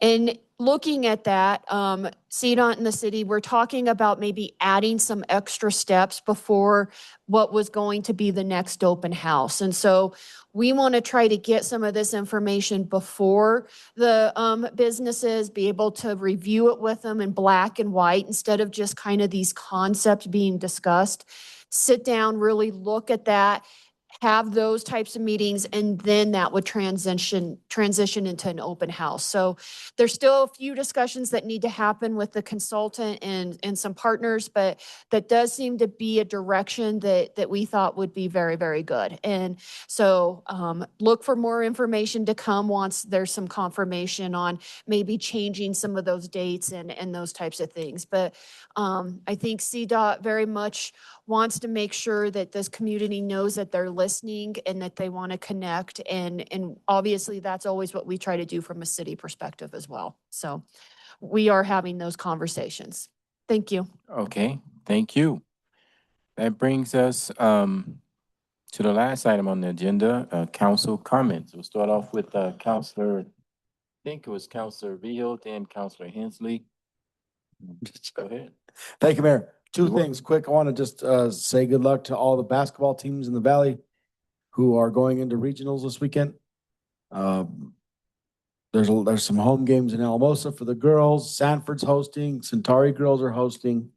And looking at that, CDOT and the city, we're talking about maybe adding some extra steps before what was going to be the next open house. And so we want to try to get some of this information before the businesses, be able to review it with them in black and white instead of just kind of these concepts being discussed. Sit down, really look at that, have those types of meetings, and then that would transition transition into an open house. So there's still a few discussions that need to happen with the consultant and some partners, but that does seem to be a direction that we thought would be very, very good. And so look for more information to come once there's some confirmation on maybe changing some of those dates and those types of things. But I think CDOT very much wants to make sure that this community knows that they're listening and that they want to connect. And obviously that's always what we try to do from a city perspective as well. So we are having those conversations. Thank you. Okay, thank you. That brings us to the last item on the agenda, council comments. We'll start off with Councilor, I think it was Councilor Vihil, then Councilor Hensley. Go ahead. Thank you, Mayor. Two You're things quick. I want to just say good luck to all the basketball teams in the Valley who are going into regionals this weekend. There's some home games in Alamosa for the girls. Sanford's hosting. Centauri girls are hosting.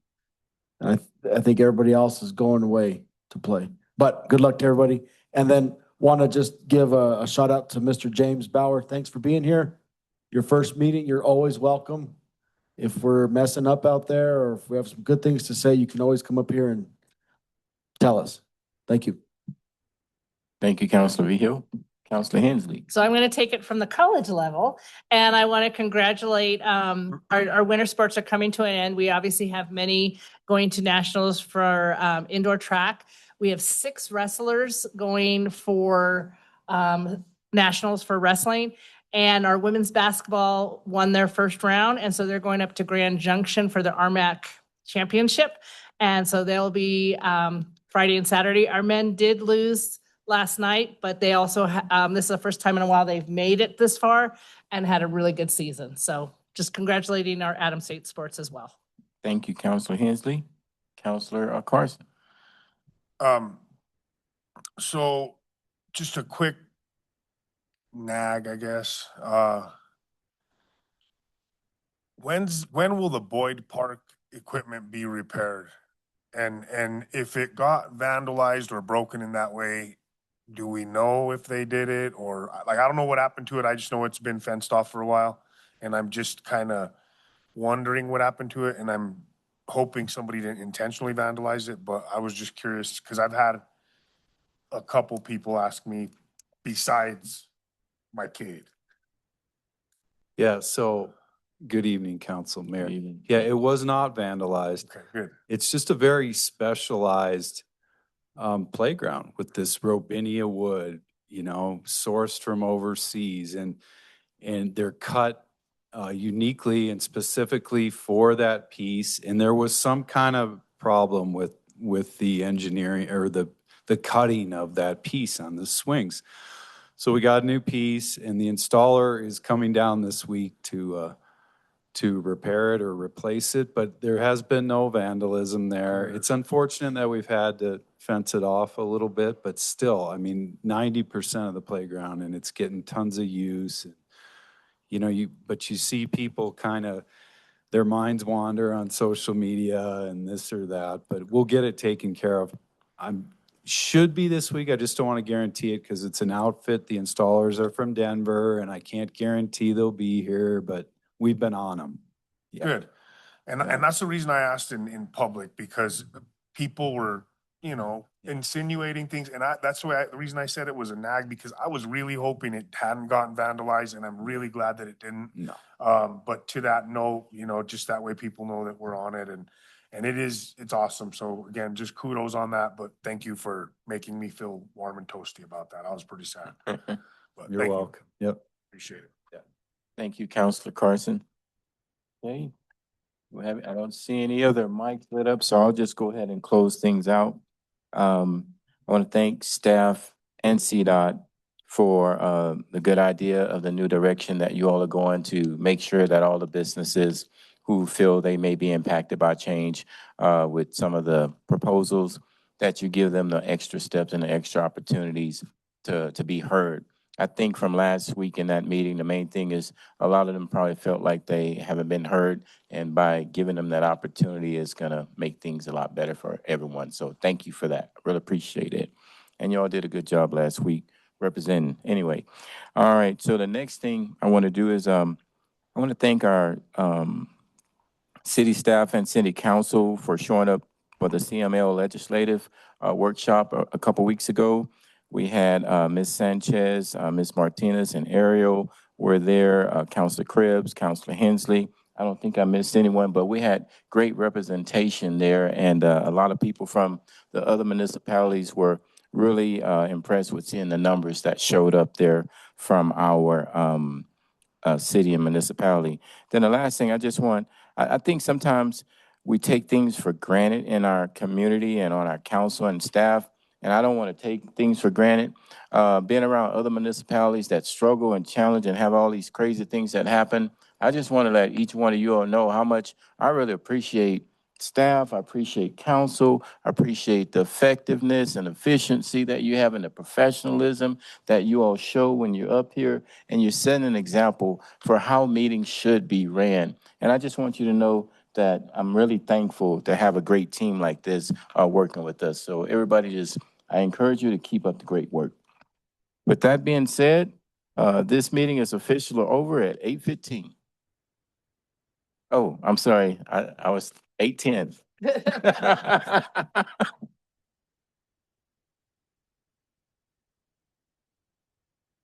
And I think everybody else is going away to play. But good luck to everybody. And then want to just give a shout out to Mr. James Bauer. Thanks for being here. Your first meeting, you're always welcome. If we're messing up out there or if we have some good things to say, you can always come up here and tell us. Thank you. Thank you, Councilor Vihil. Councilor Hensley. So I'm going to take it from the college level, and I want to congratulate our winter sports are coming to an end. We obviously have many going to nationals for indoor track. We have 6 wrestlers going for nationals for wrestling, and our women's basketball won their first round, and so they're going up to Grand Junction for the RMAC championship, and so they'll be Friday and Saturday. Our men did lose last night, but they also, this is the first time in a while they've made it this far and had a really good season. So just congratulating our Adams State sports as well. Thank you, Councilor Hensley. Councilor Carson. So just a quick nag, I guess. When will the Boyd Park equipment be repaired? And if it got vandalized or broken in that way, do we know if they did it or like, I don't know what happened to it. I just know it's been fenced off for a while and I'm just kind of wondering what happened to it. And I'm hoping somebody didn't intentionally vandalize it, but I was just curious because I've had a couple people ask me besides my kid. Yeah, so good evening, Council, Mayor. Good evening. Yeah, it was not vandalized. Okay, good. It's just a very specialized playground with this robinia wood, you know, sourced from overseas, and they're cut uniquely and specifically for that piece. And there was some kind of problem with the engineering or the cutting of that piece on the swings. So we got a new piece, and the installer is coming down this week to repair it or replace it, but there has been no vandalism there. It's unfortunate that we've had to fence it off a little bit, but still, I mean, 90% of the playground, and it's getting tons of use. You know, but you see people kind of, their minds wander on social media and this or that, but we'll get it taken care of. Should be this week. I just don't want to guarantee it because it's an outfit. The installers are from Denver, and I can't guarantee they'll be here, but we've been on them. Yeah. Good. And that's the reason I asked in public because people were, you know, insinuating things. And that's the reason I said it was a nag because I was really hoping it hadn't gotten vandalized and I'm really glad that it didn't. No. But to that note, you know, just that way people know that we're on it and it's awesome. So again, just kudos on that, but thank you for making me feel warm and toasty about that. I was pretty sad. But You're welcome. Yep. Appreciate it. Yeah. Thank you, Councilor Carson. Okay. I don't see any other mics lit up, so I'll just go ahead and close things out. I want to thank staff and CDOT for the good idea of the new direction that you all are going to make sure that all the businesses who feel they may be impacted by change with some of the proposals, that you give them the extra steps and the extra opportunities to be heard. I think from last week in that meeting, the main thing is a lot of them probably felt like they haven't been heard, and by giving them that opportunity is gonna make things a lot better for everyone. So thank you for that. I really appreciate it. And y'all did a good job last week representing. Anyway, all right. So the next thing I want to do is I want to thank our city staff and city council for showing up for the CML legislative workshop a couple weeks ago. We had Ms. Sanchez, Ms. Martinez, and Ariel were there, Councilor Cribbs, Councilor Hensley. I don't think I missed anyone, but we had great representation there, and a lot of people from the other municipalities were really impressed with seeing the numbers that showed up there from our city and municipality. Then the last thing I think sometimes we take things for granted in our community and on our council and staff, and I don't want to take things for granted. Being around other municipalities that struggle and challenge and have all these crazy things that happen, I just want to let each one of you all know how much I really appreciate staff, I appreciate council, I appreciate the effectiveness and efficiency that you have and the professionalism that you all show when you're up here, and you're setting an example for how meetings should be ran. And I just want you to know that I'm really thankful to have a great team like this working with us. So everybody I encourage you to keep up the great work. With that being said, this meeting is officially over at 8:15. Oh, I'm sorry, I was 8:10.